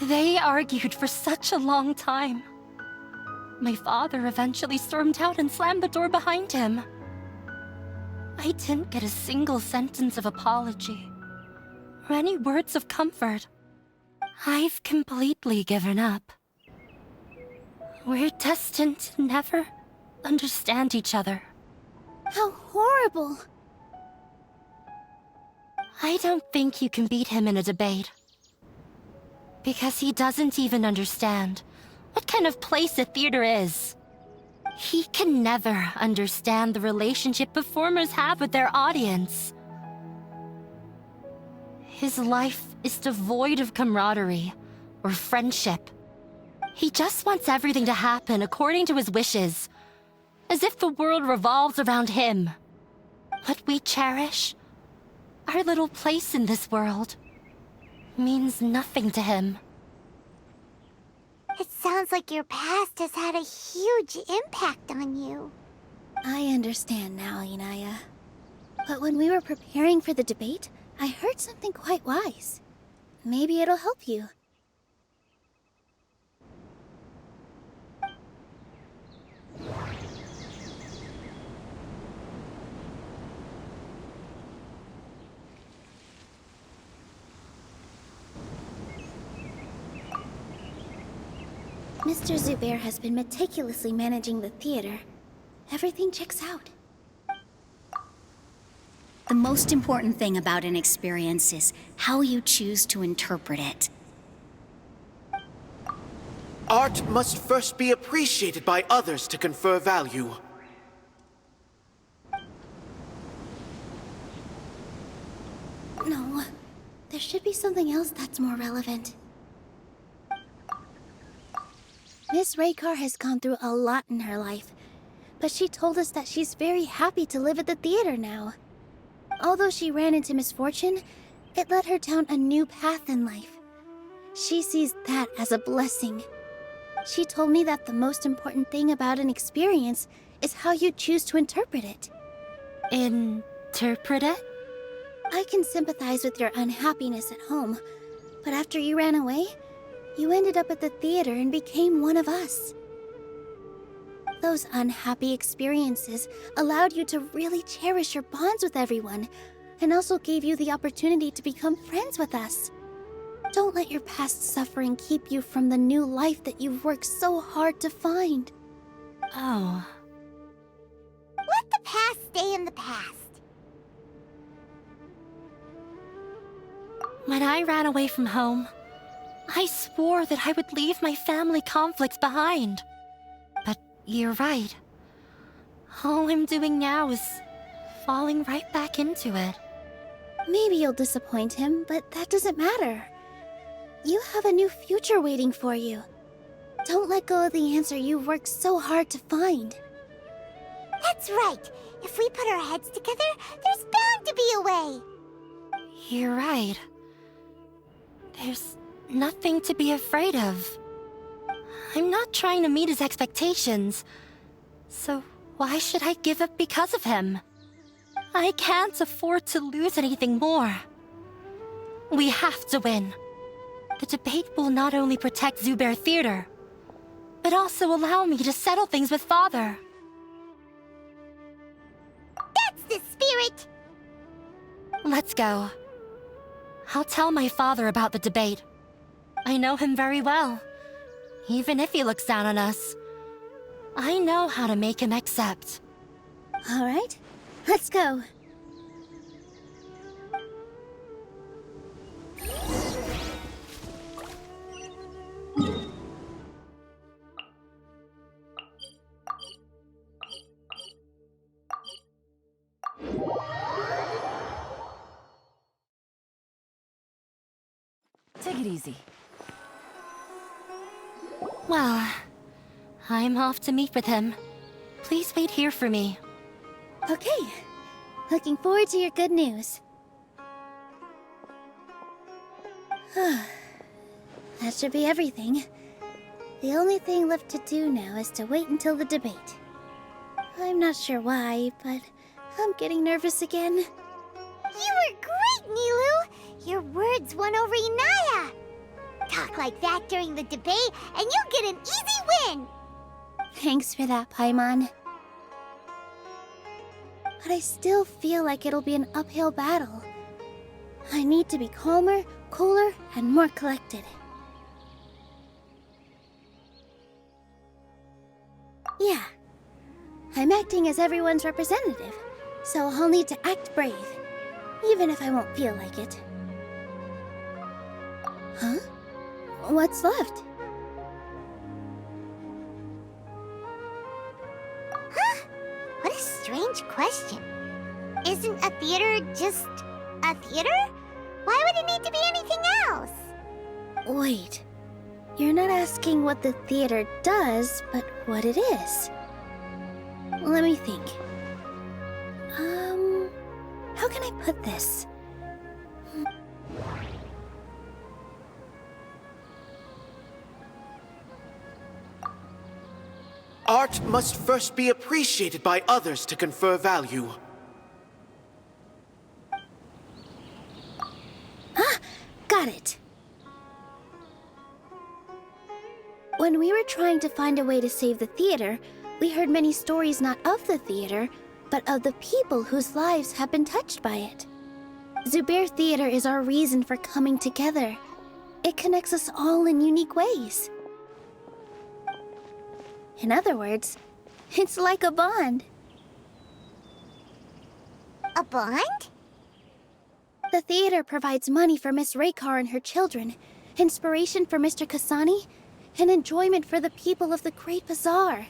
They argued for such a long time. My father eventually stormed out and slammed the door behind him. I didn't get a single sentence of apology or any words of comfort. I've completely given up. We're destined to never understand each other. How horrible! I don't think you can beat him in a debate. Because he doesn't even understand what kind of place a theater is. He can never understand the relationship performers have with their audience. His life is devoid of camaraderie or friendship. He just wants everything to happen according to his wishes, as if the world revolves around him. What we cherish, our little place in this world, means nothing to him. It sounds like your past has had a huge impact on you. I understand now, Inaya. But when we were preparing for the debate, I heard something quite wise. Maybe it'll help you. Mr. Zubair has been meticulously managing the theater. Everything checks out. The most important thing about an experience is how you choose to interpret it. Art must first be appreciated by others to confer value. No, there should be something else that's more relevant. Miss Raykar has gone through a lot in her life, but she told us that she's very happy to live at the theater now. Although she ran into misfortune, it led her down a new path in life. She sees that as a blessing. She told me that the most important thing about an experience is how you choose to interpret it. Interpret it? I can sympathize with your unhappiness at home, but after you ran away, you ended up at the theater and became one of us. Those unhappy experiences allowed you to really cherish your bonds with everyone, and also gave you the opportunity to become friends with us. Don't let your past suffering keep you from the new life that you've worked so hard to find. Oh. Let the past stay in the past. When I ran away from home, I swore that I would leave my family conflicts behind. But you're right. All I'm doing now is falling right back into it. Maybe you'll disappoint him, but that doesn't matter. You have a new future waiting for you. Don't let go of the answer you've worked so hard to find. That's right. If we put our heads together, there's bound to be a way. You're right. There's nothing to be afraid of. I'm not trying to meet his expectations. So why should I give up because of him? I can't afford to lose anything more. We have to win. The debate will not only protect Zubair Theater, but also allow me to settle things with Father. That's the spirit! Let's go. I'll tell my father about the debate. I know him very well. Even if he looks down on us, I know how to make him accept. All right, let's go. Take it easy. Well, I'm off to meet with him. Please wait here for me. Okay. Looking forward to your good news. That should be everything. The only thing left to do now is to wait until the debate. I'm not sure why, but I'm getting nervous again. You were great, Nilou! Your words won over Inaya! Talk like that during the debate, and you'll get an easy win! Thanks for that, Paimon. But I still feel like it'll be an uphill battle. I need to be calmer, cooler, and more collected. Yeah. I'm acting as everyone's representative, so I'll need to act brave, even if I won't feel like it. Huh? What's left? Huh? What a strange question. Isn't a theater just a theater? Why would it need to be anything else? Wait. You're not asking what the theater does, but what it is. Let me think. How can I put this? Art must first be appreciated by others to confer value. at it. When we were trying to find a way to save the theater, we heard many stories not of the theater, but of the people whose lives have been touched by it. Zubair Theater is our reason for coming together. It connects us all in unique ways. In other words, it's like a bond. A bond? The theater provides money for Miss Raykar and her children, inspiration for Mr. Kasani, and enjoyment for the people of the Great Bazaar.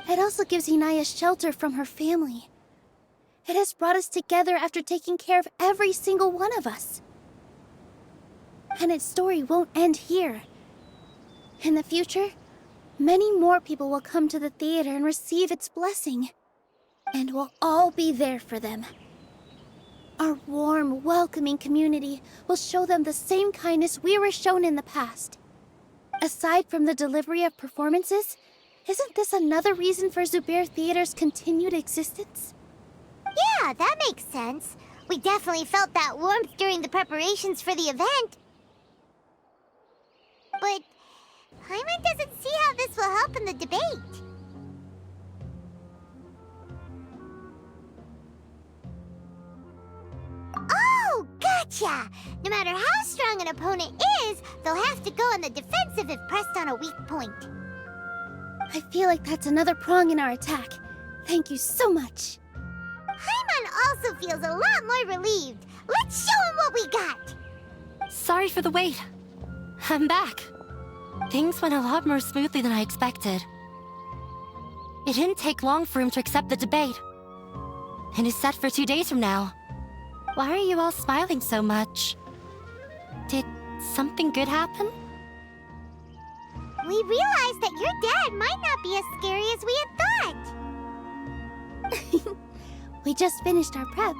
It also gives Inaya shelter from her family. It has brought us together after taking care of every single one of us. And its story won't end here. In the future, many more people will come to the theater and receive its blessing. And we'll all be there for them. Our warm, welcoming community will show them the same kindness we were shown in the past. Aside from the delivery of performances, isn't this another reason for Zubair Theater's continued existence? Yeah, that makes sense. We definitely felt that warmth during the preparations for the event. But Paimon doesn't see how this will help in the debate. Oh, gotcha! No matter how strong an opponent is, they'll have to go on the defensive if pressed on a weak point. I feel like that's another prong in our attack. Thank you so much. Paimon also feels a lot more relieved. Let's show him what we got! Sorry for the wait. I'm back. Things went a lot more smoothly than I expected. It didn't take long for him to accept the debate. And it's set for 2 days from now. Why are you all smiling so much? Did something good happen? We realized that your dad might not be as scary as we had thought. We just finished our prep.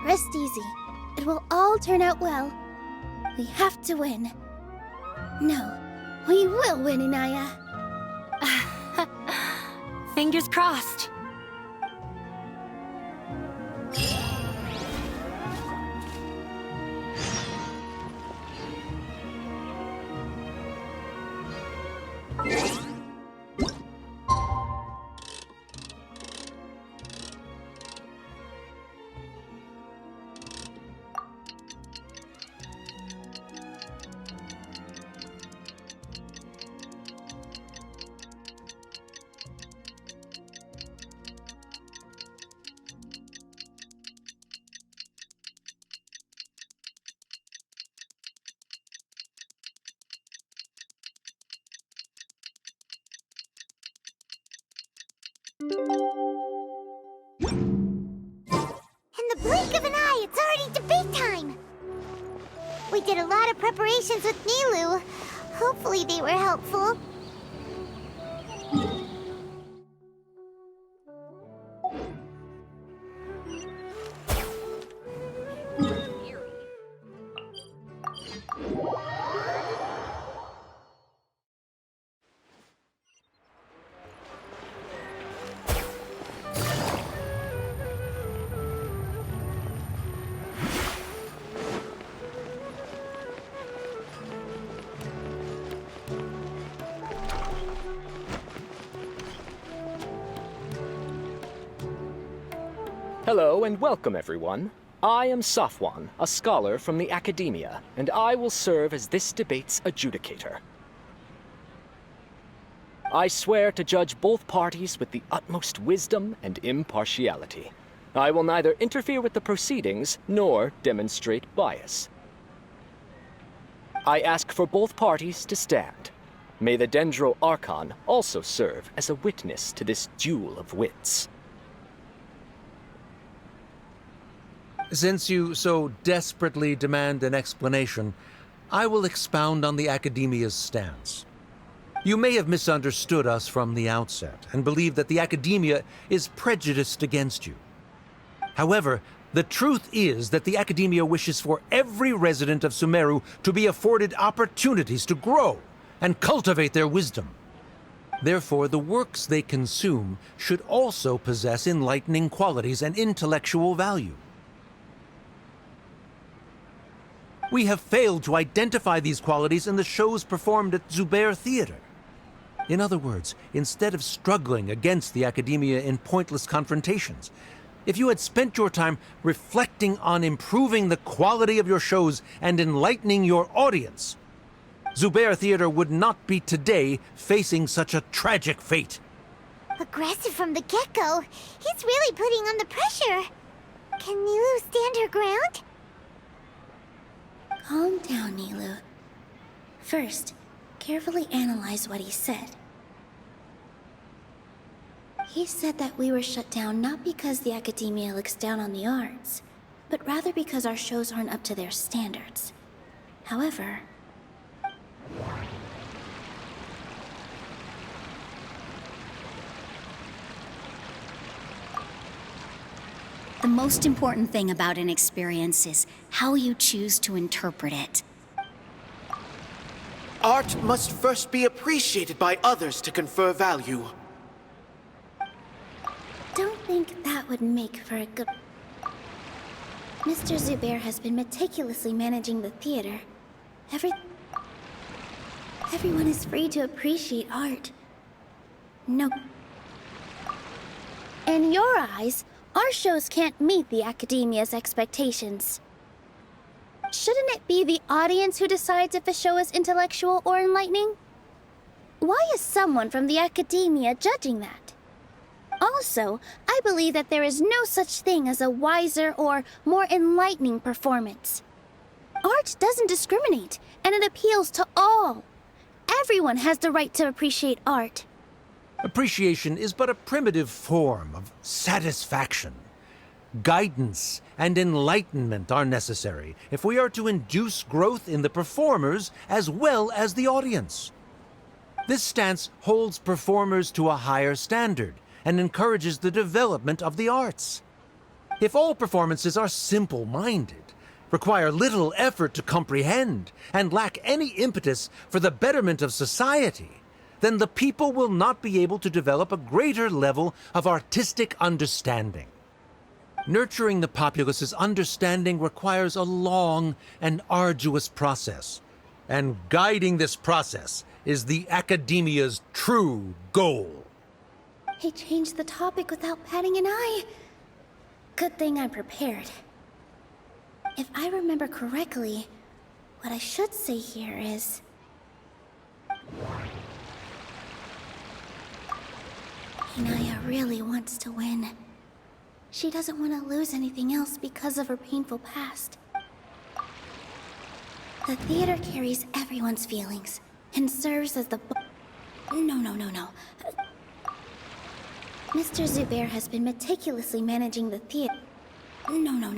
Rest easy. It will all turn out well. We have to win. No, we will win, Inaya. Fingers crossed. In the blink of an eye, it's already debate time! We did a lot of preparations with Nilou. Hopefully they were helpful. Hello and welcome, everyone. I am Safwan, a scholar from the Academia, and I will serve as this debate's adjudicator. I swear to judge both parties with the utmost wisdom and impartiality. I will neither interfere with the proceedings nor demonstrate bias. I ask for both parties to stand. May the Dendro Archon also serve as a witness to this duel of wits. Since you so desperately demand an explanation, I will expound on the Academia's stance. You may have misunderstood us from the outset and believe that the Academia is prejudiced against you. However, the truth is that the Academia wishes for every resident of Sumeru to be afforded opportunities to grow and cultivate their wisdom. Therefore, the works they consume should also possess enlightening qualities and intellectual value. We have failed to identify these qualities in the shows performed at Zubair Theater. In other words, instead of struggling against the academia in pointless confrontations, if you had spent your time reflecting on improving the quality of your shows and enlightening your audience, Zubair Theater would not be today facing such a tragic fate. Aggressive from the get-go. He's really putting on the pressure. Can Nilou stand her ground? Calm down, Nilou. First, carefully analyze what he said. He said that we were shut down not because the academia looks down on the arts, but rather because our shows aren't up to their standards. However, the most important thing about an experience is how you choose to interpret it. Art must first be appreciated by others to confer value. don't think that would make for a good... Mr. Zubair has been meticulously managing the theater. Everyone is free to appreciate art. No. In your eyes, our shows can't meet the academia's expectations. Shouldn't it be the audience who decides if a show is intellectual or enlightening? Why is someone from the academia judging that? Also, I believe that there is no such thing as a wiser or more enlightening performance. Art doesn't discriminate, and it appeals to all. Everyone has the right to appreciate art. Appreciation is but a primitive form of satisfaction. Guidance and enlightenment are necessary if we are to induce growth in the performers as well as the audience. This stance holds performers to a higher standard and encourages the development of the arts. If all performances are simple-minded, require little effort to comprehend, and lack any impetus for the betterment of society, then the people will not be able to develop a greater level of artistic understanding. Nurturing the populace's understanding requires a long and arduous process, and guiding this process is the academia's true goal. He changed the topic without batting an eye. Good thing I'm prepared. If I remember correctly, what I should say here is... Inaya really wants to win. She doesn't want to lose anything else because of her painful past. The theater carries everyone's feelings and serves as the... No. Mr. Zubair has been meticulously managing the theater. No.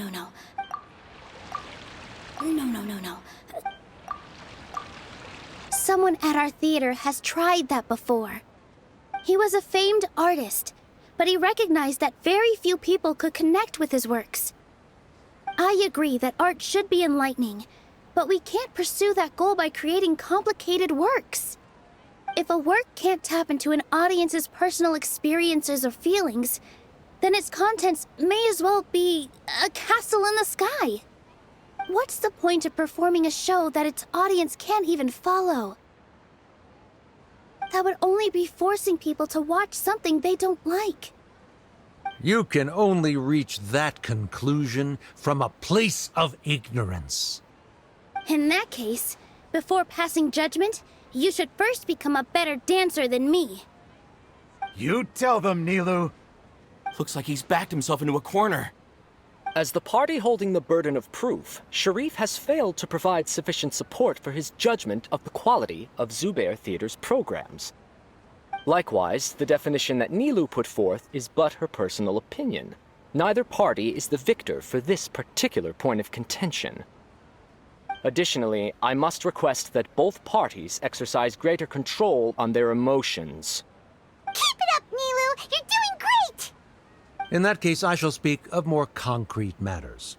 Someone at our theater has tried that before. He was a famed artist, but he recognized that very few people could connect with his works. I agree that art should be enlightening, but we can't pursue that goal by creating complicated works. If a work can't tap into an audience's personal experiences or feelings, then its contents may as well be a castle in the sky. What's the point of performing a show that its audience can't even follow? That would only be forcing people to watch something they don't like. You can only reach that conclusion from a place of ignorance. In that case, before passing judgment, you should first become a better dancer than me. You tell them, Nilou. Looks like he's backed himself into a corner. As the party holding the burden of proof, Sharif has failed to provide sufficient support for his judgment of the quality of Zubair Theater's programs. Likewise, the definition that Nilou put forth is but her personal opinion. Neither party is the victor for this particular point of contention. Additionally, I must request that both parties exercise greater control on their emotions. Keep it up, Nilou! You're doing great! In that case, I shall speak of more concrete matters.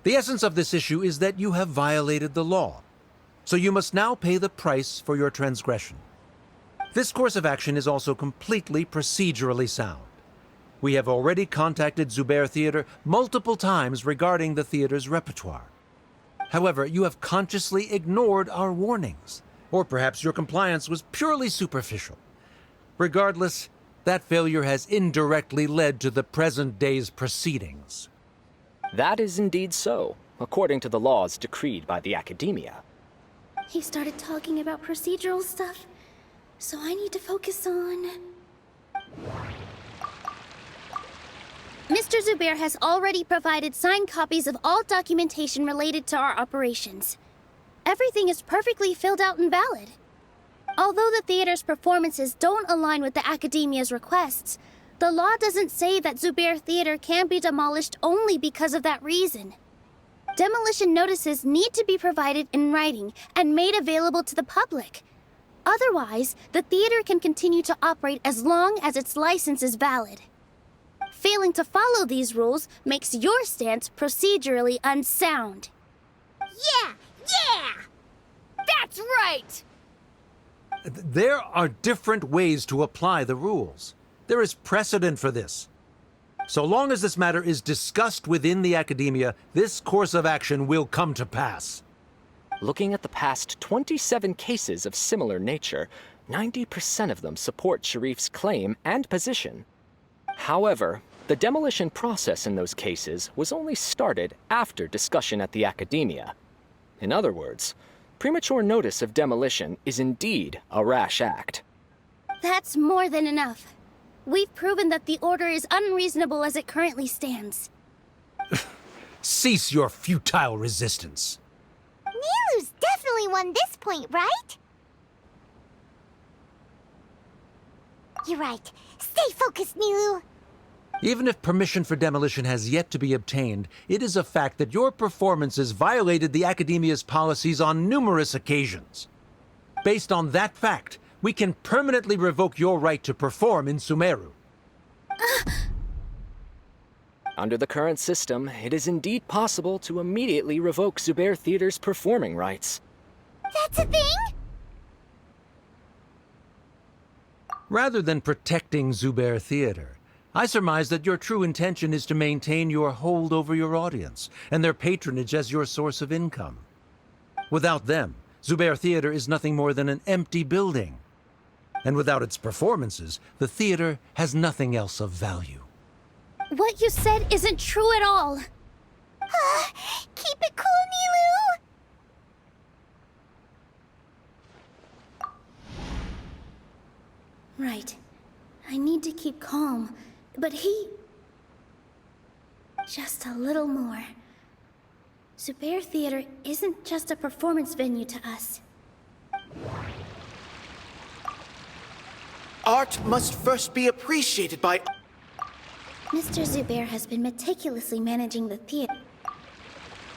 The essence of this issue is that you have violated the law, so you must now pay the price for your transgression. This course of action is also completely procedurally sound. We have already contacted Zubair Theater multiple times regarding the theater's repertoire. However, you have consciously ignored our warnings. Or perhaps your compliance was purely superficial. Regardless, that failure has indirectly led to the present day's proceedings. That is indeed so, according to the laws decreed by the Academia. He started talking about procedural stuff, so I need to focus on... Mr. Zubair has already provided signed copies of all documentation related to our operations. Everything is perfectly filled out and valid. Although the theater's performances don't align with the Academia's requests, the law doesn't say that Zubair Theater can be demolished only because of that reason. Demolition notices need to be provided in writing and made available to the public. Otherwise, the theater can continue to operate as long as its license is valid. Failing to follow these rules makes your stance procedurally unsound. Yeah! That's right! There are different ways to apply the rules. There is precedent for this. So long as this matter is discussed within the Academia, this course of action will come to pass. Looking at the past 27 cases of similar nature, 90% of them support Sharif's claim and position. However, the demolition process in those cases was only started after discussion at the Academia. In other words, premature notice of demolition is indeed a rash act. That's more than enough. We've proven that the order is unreasonable as it currently stands. Cease your futile resistance. Nilou's definitely won this point, right? You're right. Stay focused, Nilou. Even if permission for demolition has yet to be obtained, it is a fact that your performances violated the Academia's policies on numerous occasions. Based on that fact, we can permanently revoke your right to perform in Sumeru. Under the current system, it is indeed possible to immediately revoke Zubair Theater's performing rights. That's a thing? Rather than protecting Zubair Theater, I surmise that your true intention is to maintain your hold over your audience and their patronage as your source of income. Without them, Zubair Theater is nothing more than an empty building. And without its performances, the theater has nothing else of value. What you said isn't true at all. Keep it cool, Nilou! Right. I need to keep calm, but just a little more. Zubair Theater isn't just a performance venue to us. Art must first be appreciated by... Mr. Zubair has been meticulously managing the theater.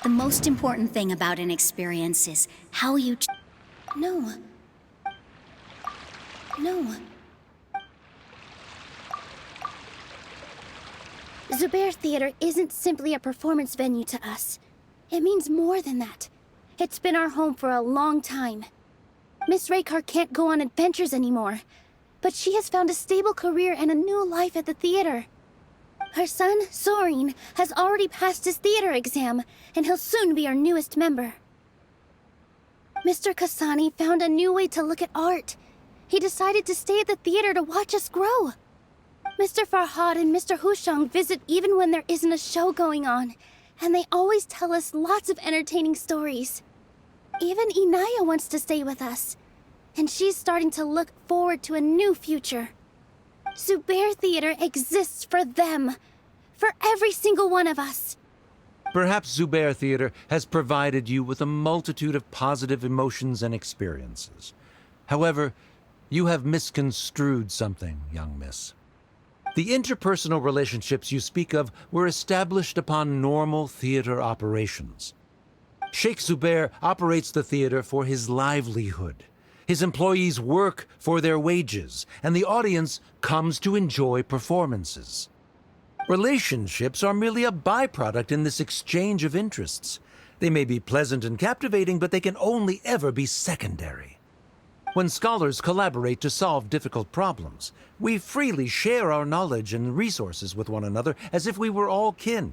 The most important thing about an experience is how you... No. Zubair Theater isn't simply a performance venue to us. It means more than that. It's been our home for a long time. Miss Raykar can't go on adventures anymore, but she has found a stable career and a new life at the theater. Her son, Soren, has already passed his theater exam, and he'll soon be our newest member. Mr. Kasani found a new way to look at art. He decided to stay at the theater to watch us grow. Mr. Farhad and Mr. Hushang visit even when there isn't a show going on, and they always tell us lots of entertaining stories. Even Inaya wants to stay with us, and she's starting to look forward to a new future. Zubair Theater exists for them, for every single one of us. Perhaps Zubair Theater has provided you with a multitude of positive emotions and experiences. However, you have misconstrued something, young miss. The interpersonal relationships you speak of were established upon normal theater operations. Sheikh Zubair operates the theater for his livelihood. His employees work for their wages, and the audience comes to enjoy performances. Relationships are merely a byproduct in this exchange of interests. They may be pleasant and captivating, but they can only ever be secondary. When scholars collaborate to solve difficult problems, we freely share our knowledge and resources with one another as if we were all kin.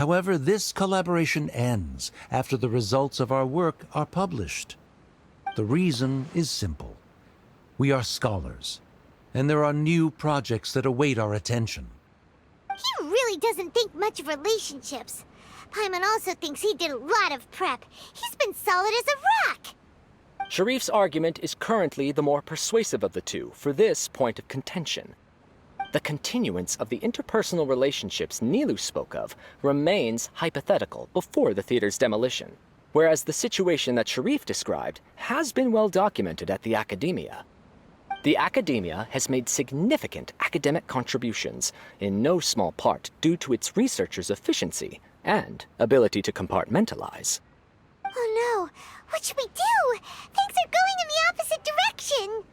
However, this collaboration ends after the results of our work are published. The reason is simple. We are scholars, and there are new projects that await our attention. He really doesn't think much of relationships. Paimon also thinks he did a lot of prep. He's been solid as a rock. Sharif's argument is currently the more persuasive of the two for this point of contention. The continuance of the interpersonal relationships Nilou spoke of remains hypothetical before the theater's demolition, whereas the situation that Sharif described has been well documented at the Academia. The Academia has made significant academic contributions, in no small part due to its researchers' efficiency and ability to compartmentalize. Oh no! What should we do? Things are going in the opposite direction!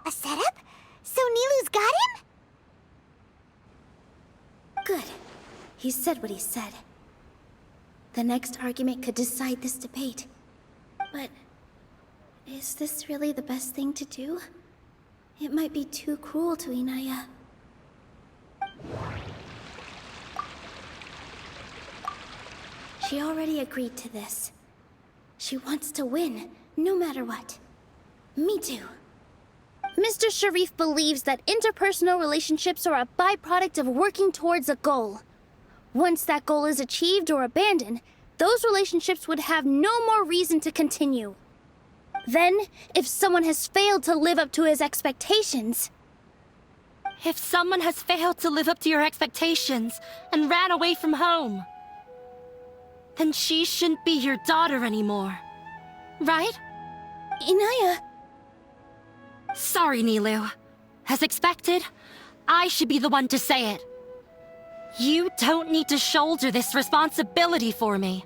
A setup? So Nilou's got him? Good. He said what he said. The next argument could decide this debate. But is this really the best thing to do? It might be too cruel to Inaya. She already agreed to this. She wants to win, no matter what. Me too. Mr. Sharif believes that interpersonal relationships are a byproduct of working towards a goal. Once that goal is achieved or abandoned, those relationships would have no more reason to continue. Then, if someone has failed to live up to his expectations... If someone has failed to live up to your expectations and ran away from home, then she shouldn't be your daughter anymore. Right? Inaya... Sorry, Nilou. As expected, I should be the one to say it. You don't need to shoulder this responsibility for me.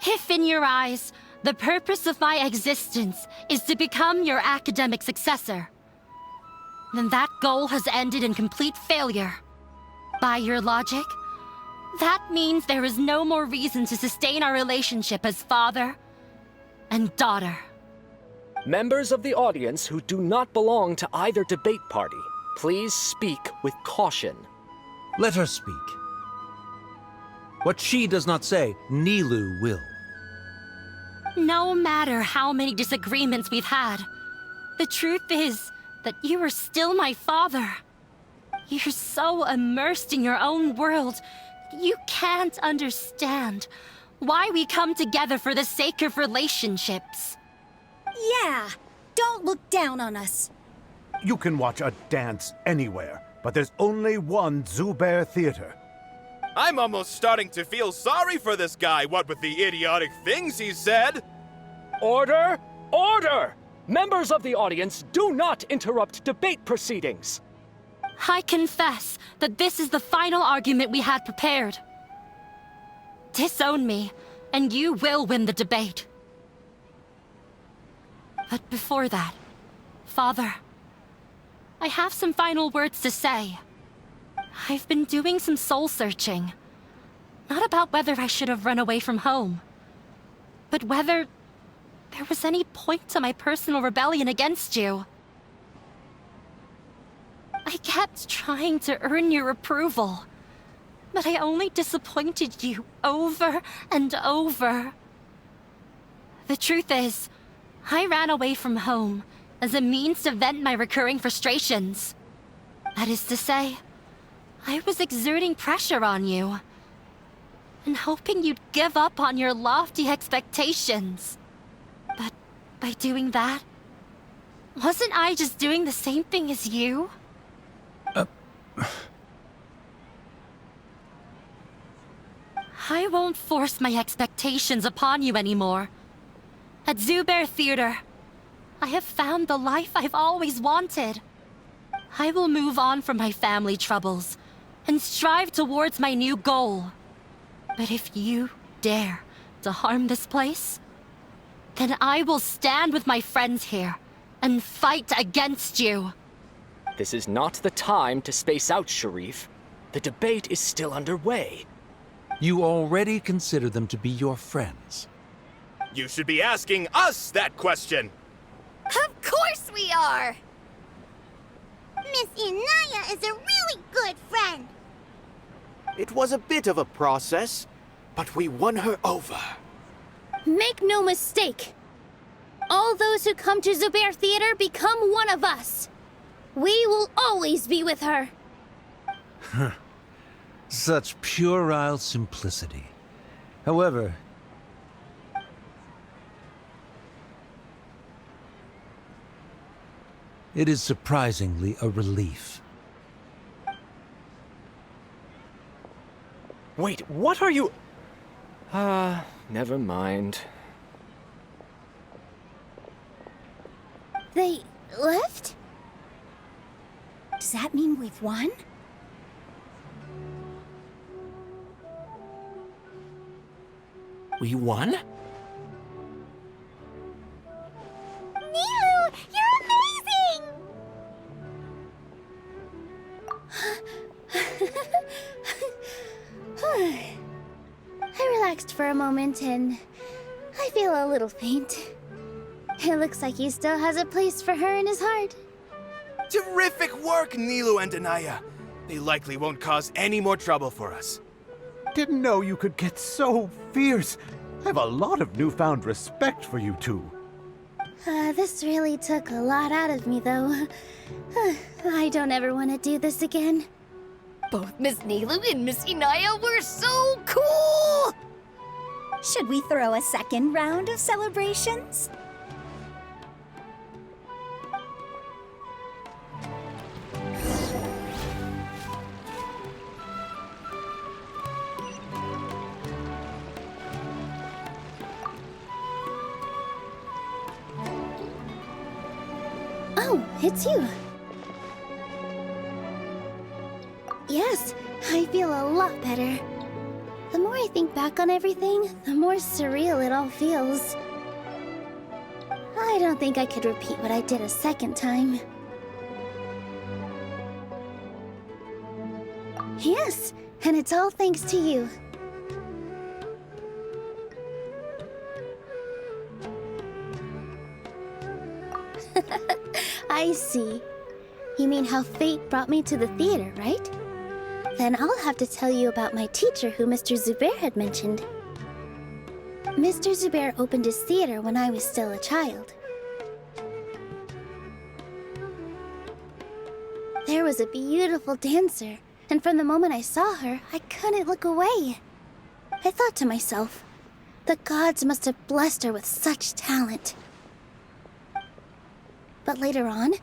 If in your eyes, the purpose of my existence is to become your academic successor, then that goal has ended in complete failure. By your logic, that means there is no more reason to sustain our relationship as father and daughter. Members of the audience who do not belong to either debate party, please speak with caution. Let her speak. What she does not say, Nilou will. No matter how many disagreements we've had, the truth is that you are still my father. You're so immersed in your own world, you can't understand why we come together for the sake of relationships. Yeah, don't look down on us. You can watch a dance anywhere, but there's only one Zubair Theater. I'm almost starting to feel sorry for this guy, what with the idiotic things he said. Order! Order! Members of the audience, do not interrupt debate proceedings. I confess that this is the final argument we had prepared. Disown me, and you will win the debate. But before that, Father, I have some final words to say. I've been doing some soul-searching. Not about whether I should have run away from home, but whether there was any point to my personal rebellion against you. I kept trying to earn your approval, but I only disappointed you over and over. The truth is, I ran away from home as a means to vent my recurring frustrations. That is to say, I was exerting pressure on you, and hoping you'd give up on your lofty expectations. But by doing that, wasn't I just doing the same thing as you? I won't force my expectations upon you anymore. At Zubair Theater, I have found the life I've always wanted. I will move on from my family troubles and strive towards my new goal. But if you dare to harm this place, then I will stand with my friends here and fight against you. This is not the time to space out, Sharif. The debate is still underway. You already consider them to be your friends. You should be asking us that question. Of we are! Miss Inaya is a really good friend. It was a bit of a process, but we won her over. Make no mistake. All those who come to Zubair Theater become one of us. We will always be with her. Such puerile simplicity. However, it is surprisingly a relief. Wait, what are you... never mind. They left? Does that mean we've won? We won? Nilou, you're amazing! I relaxed for a moment and I feel a little faint. It looks like he still has a place for her in his heart. Terrific work, Nilou and Anaya. They likely won't cause any more trouble for us. Didn't know you could get so fierce. I have a lot of newfound respect for you two. This really took a lot out of me, though. I don't ever want to do this again. Both Miss Nilou and Miss Inaya were so cool! Should we throw a second round of celebrations? Oh, it's you. Yes, I feel a lot better. The more I think back on everything, the more surreal it all feels. I don't think I could repeat what I did a second time. Yes, and it's all thanks to you. I see. You mean how fate brought me to the theater, right? Then I'll have to tell you about my teacher who Mr. Zubair had mentioned. Mr. Zubair opened his theater when I was still a child. There was a beautiful dancer, and from the moment I saw her, I couldn't look away. I thought to myself, the gods must have blessed her with such talent. But later on,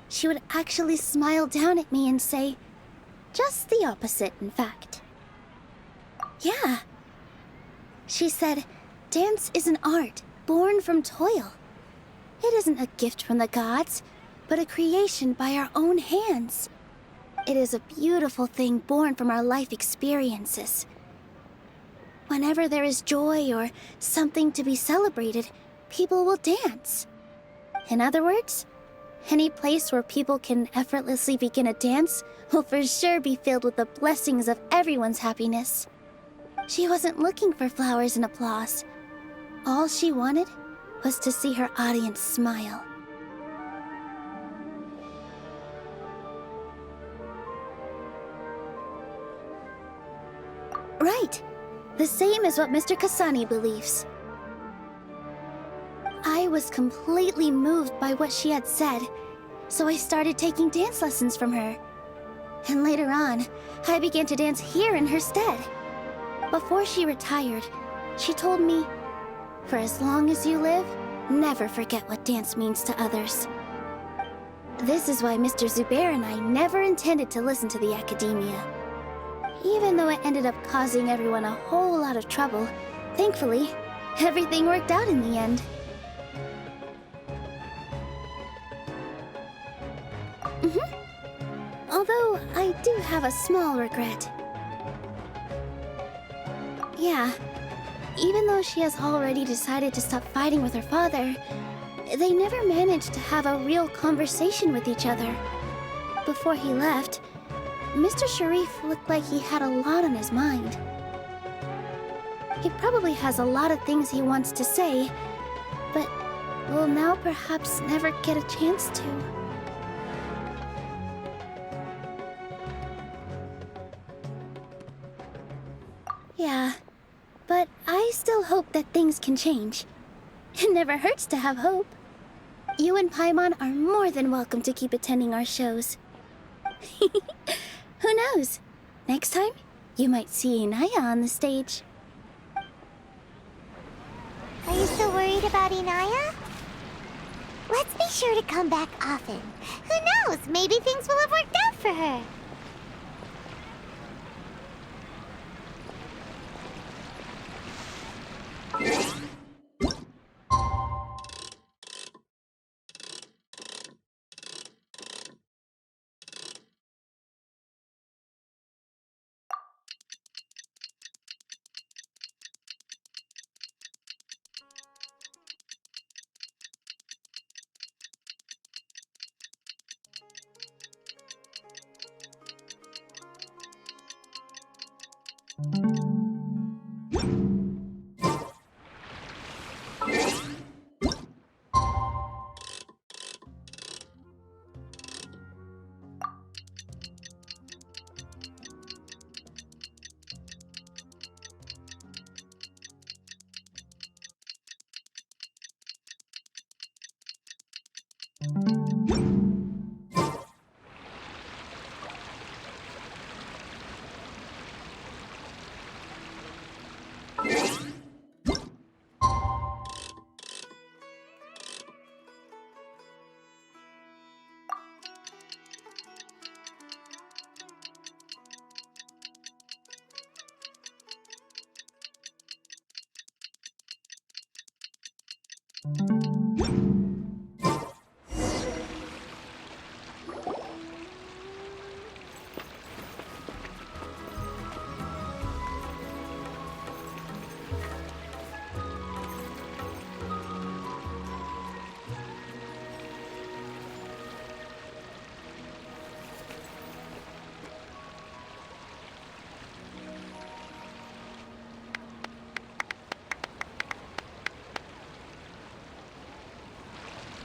she would actually smile down at me and say, just the opposite, in fact. Yeah. She said, dance is an art born from toil. It isn't a gift from the gods, but a creation by our own hands. It is a beautiful thing born from our life experiences. Whenever there is joy or something to be celebrated, people will dance. In other words, any place where people can effortlessly begin a dance will for sure be filled with the blessings of everyone's happiness. She wasn't looking for flowers and applause. All she wanted was to see her audience smile. Right. The same as what Mr. Kasani believes. I was completely moved by what she had said, so I started taking dance lessons from her. And later on, I began to dance here in her stead. Before she retired, she told me, for as long as you live, never forget what dance means to others. This is why Mr. Zubair and I never intended to listen to the academia. Even though it ended up causing everyone a whole lot of trouble, thankfully, everything worked out in the end. Although, I do have a small regret. Yeah, even though she has already decided to stop fighting with her father, they never managed to have a real conversation with each other. Before he left, Mr. Sharif looked like he had a lot on his mind. He probably has a lot of things he wants to say, but will now perhaps never get a chance to. Yeah, but I still hope that things can change. It never hurts to have hope. You and Paimon are more than welcome to keep attending our shows. Who knows? Next time, you might see Inaya on the stage. Are you still worried about Inaya? Let's be sure to come back often. Who knows? Maybe things will have worked out for her.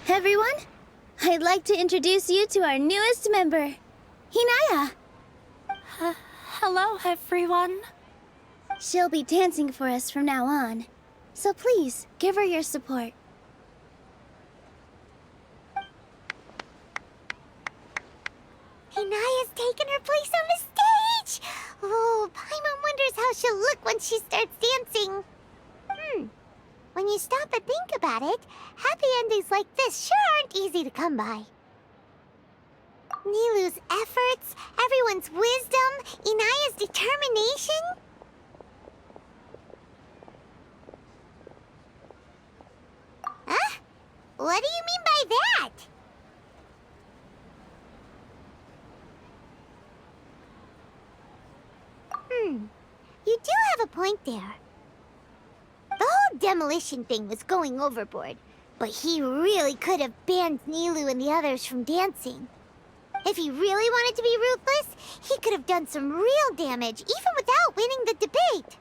Everyone, I'd like to introduce you to our newest member, Inaya. Hello, everyone. She'll be dancing for us from now on, so please give her your support. Inaya's taken her place on the stage! Oh, Paimon wonders how she'll look when she starts dancing. When you stop and think about it, happy endings like this sure aren't easy to come by. Nilou's efforts, everyone's wisdom, Inaya's determination. Huh? What do you mean by that? You do have a point there. The whole demolition thing was going overboard, but he really could have banned Nilou and the others from dancing. If he really wanted to be ruthless, he could have done some real damage, even without winning the debate.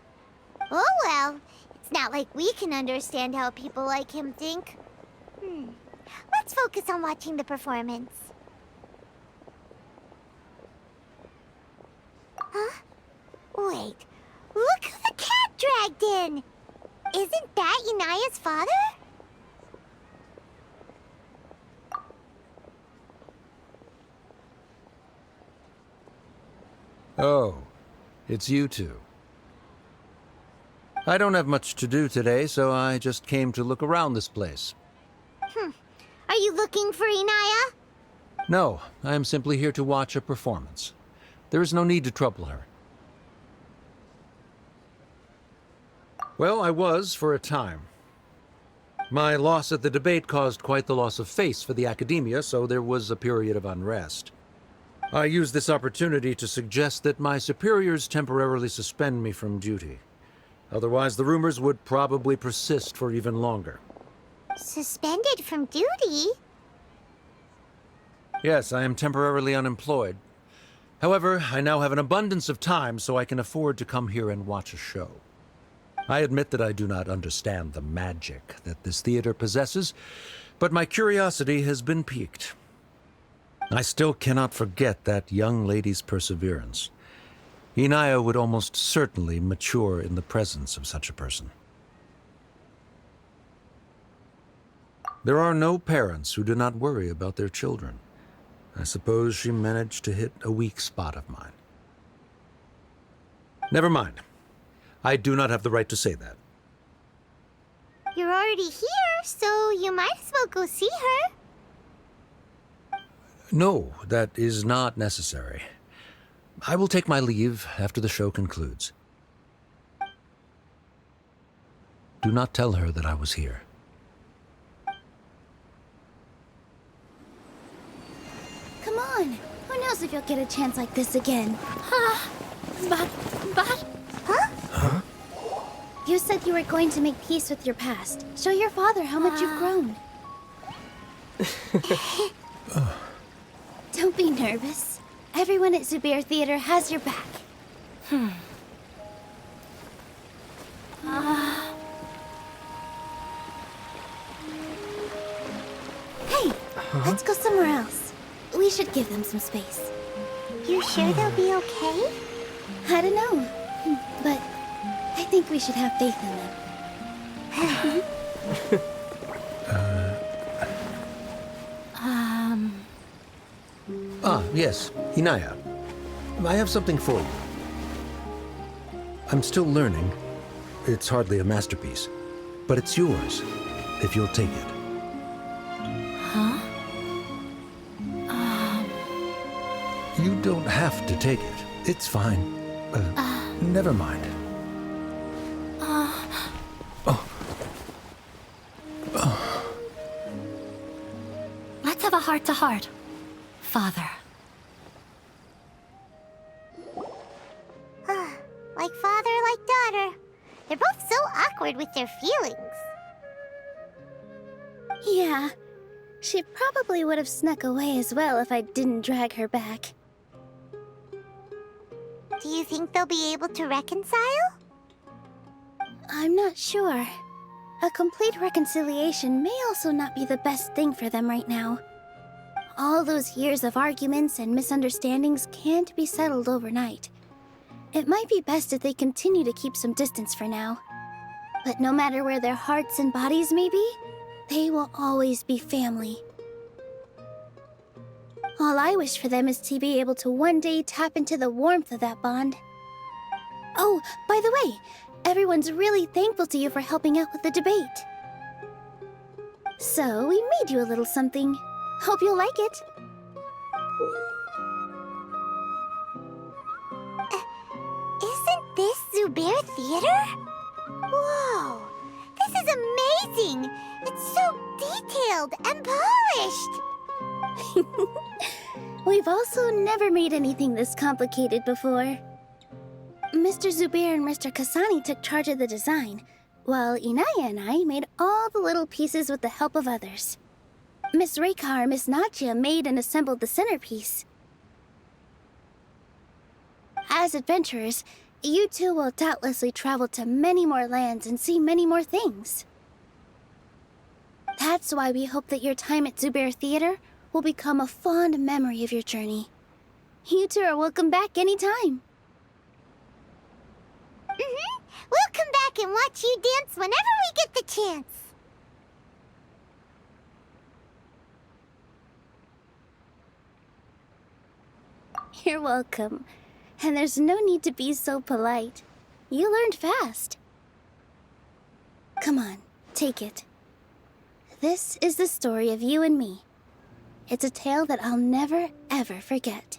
Oh well, it's not like we can understand how people like him think. Let's focus on watching the performance. Huh? Wait, look who the cat dragged in! Isn't that Inaya's father? Oh, it's you two. I don't have much to do today, so I just came to look around this place. Are you looking for Inaya? No, I am simply here to watch a performance. There is no need to trouble her. Well, I was for a time. My loss at the debate caused quite the loss of face for the academia, so there was a period of unrest. I used this opportunity to suggest that my superiors temporarily suspend me from duty. Otherwise, the rumors would probably persist for even longer. Suspended from duty? Yes, I am temporarily unemployed. However, I now have an abundance of time, so I can afford to come here and watch a show. I admit that I do not understand the magic that this theater possesses, but my curiosity has been piqued. I still cannot forget that young lady's perseverance. Inaya would almost certainly mature in the presence of such a person. There are no parents who do not worry about their children. I suppose she managed to hit a weak spot of mine. Never mind. I do not have the right to say that. You're already here, so you might as well go see her. No, that is not necessary. I will take my leave after the show concludes. Do not tell her that I was here. Come on. Who knows if you'll get a chance like this again? But... Huh? You said you were going to make peace with your past. Show your father how much you've grown. Don't be nervous. Everyone at Zubair Theater has your back. Hey, let's go somewhere else. We should give them some space. You sure they'll be okay? I don't know, but I think we should have faith in them. Yes, Inaya. I have something for you. I'm still learning. It's hardly a masterpiece, but it's yours, if you'll take it. Huh? You don't have to take it. It's fine. Never mind. Let's have a heart-to-heart, Father. Like father, like daughter. They're both so awkward with their feelings. Yeah, she probably would have snuck away as well if I didn't drag her back. Do you think they'll be able to reconcile? I'm not sure. A complete reconciliation may also not be the best thing for them right now. All those years of arguments and misunderstandings can't be settled overnight. It might be best if they continue to keep some distance for now. But no matter where their hearts and bodies may be, they will always be family. All I wish for them is to be able to one day tap into the warmth of that bond. Oh, by the way, everyone's really thankful to you for helping out with the debate. So, we made you a little something. Hope you'll like it. Isn't this Zubair Theater? Whoa! This is amazing! It's so detailed and polished! We've also never made anything this complicated before. Mr. Zubair and Mr. Kasani took charge of the design, while Inaya and I made all the little pieces with the help of others. Miss Raykar and Miss Nadia made and assembled the centerpiece. As adventurers, you two will doubtlessly travel to many more lands and see many more things. That's why we hope that your time at Zubair Theater will become a fond memory of your journey. You two are welcome back anytime. We'll come back and watch you dance whenever we get the chance. You're welcome. And there's no need to be so polite. You learned fast. Come on, take it. This is the story of you and me. It's a tale that I'll never, ever forget.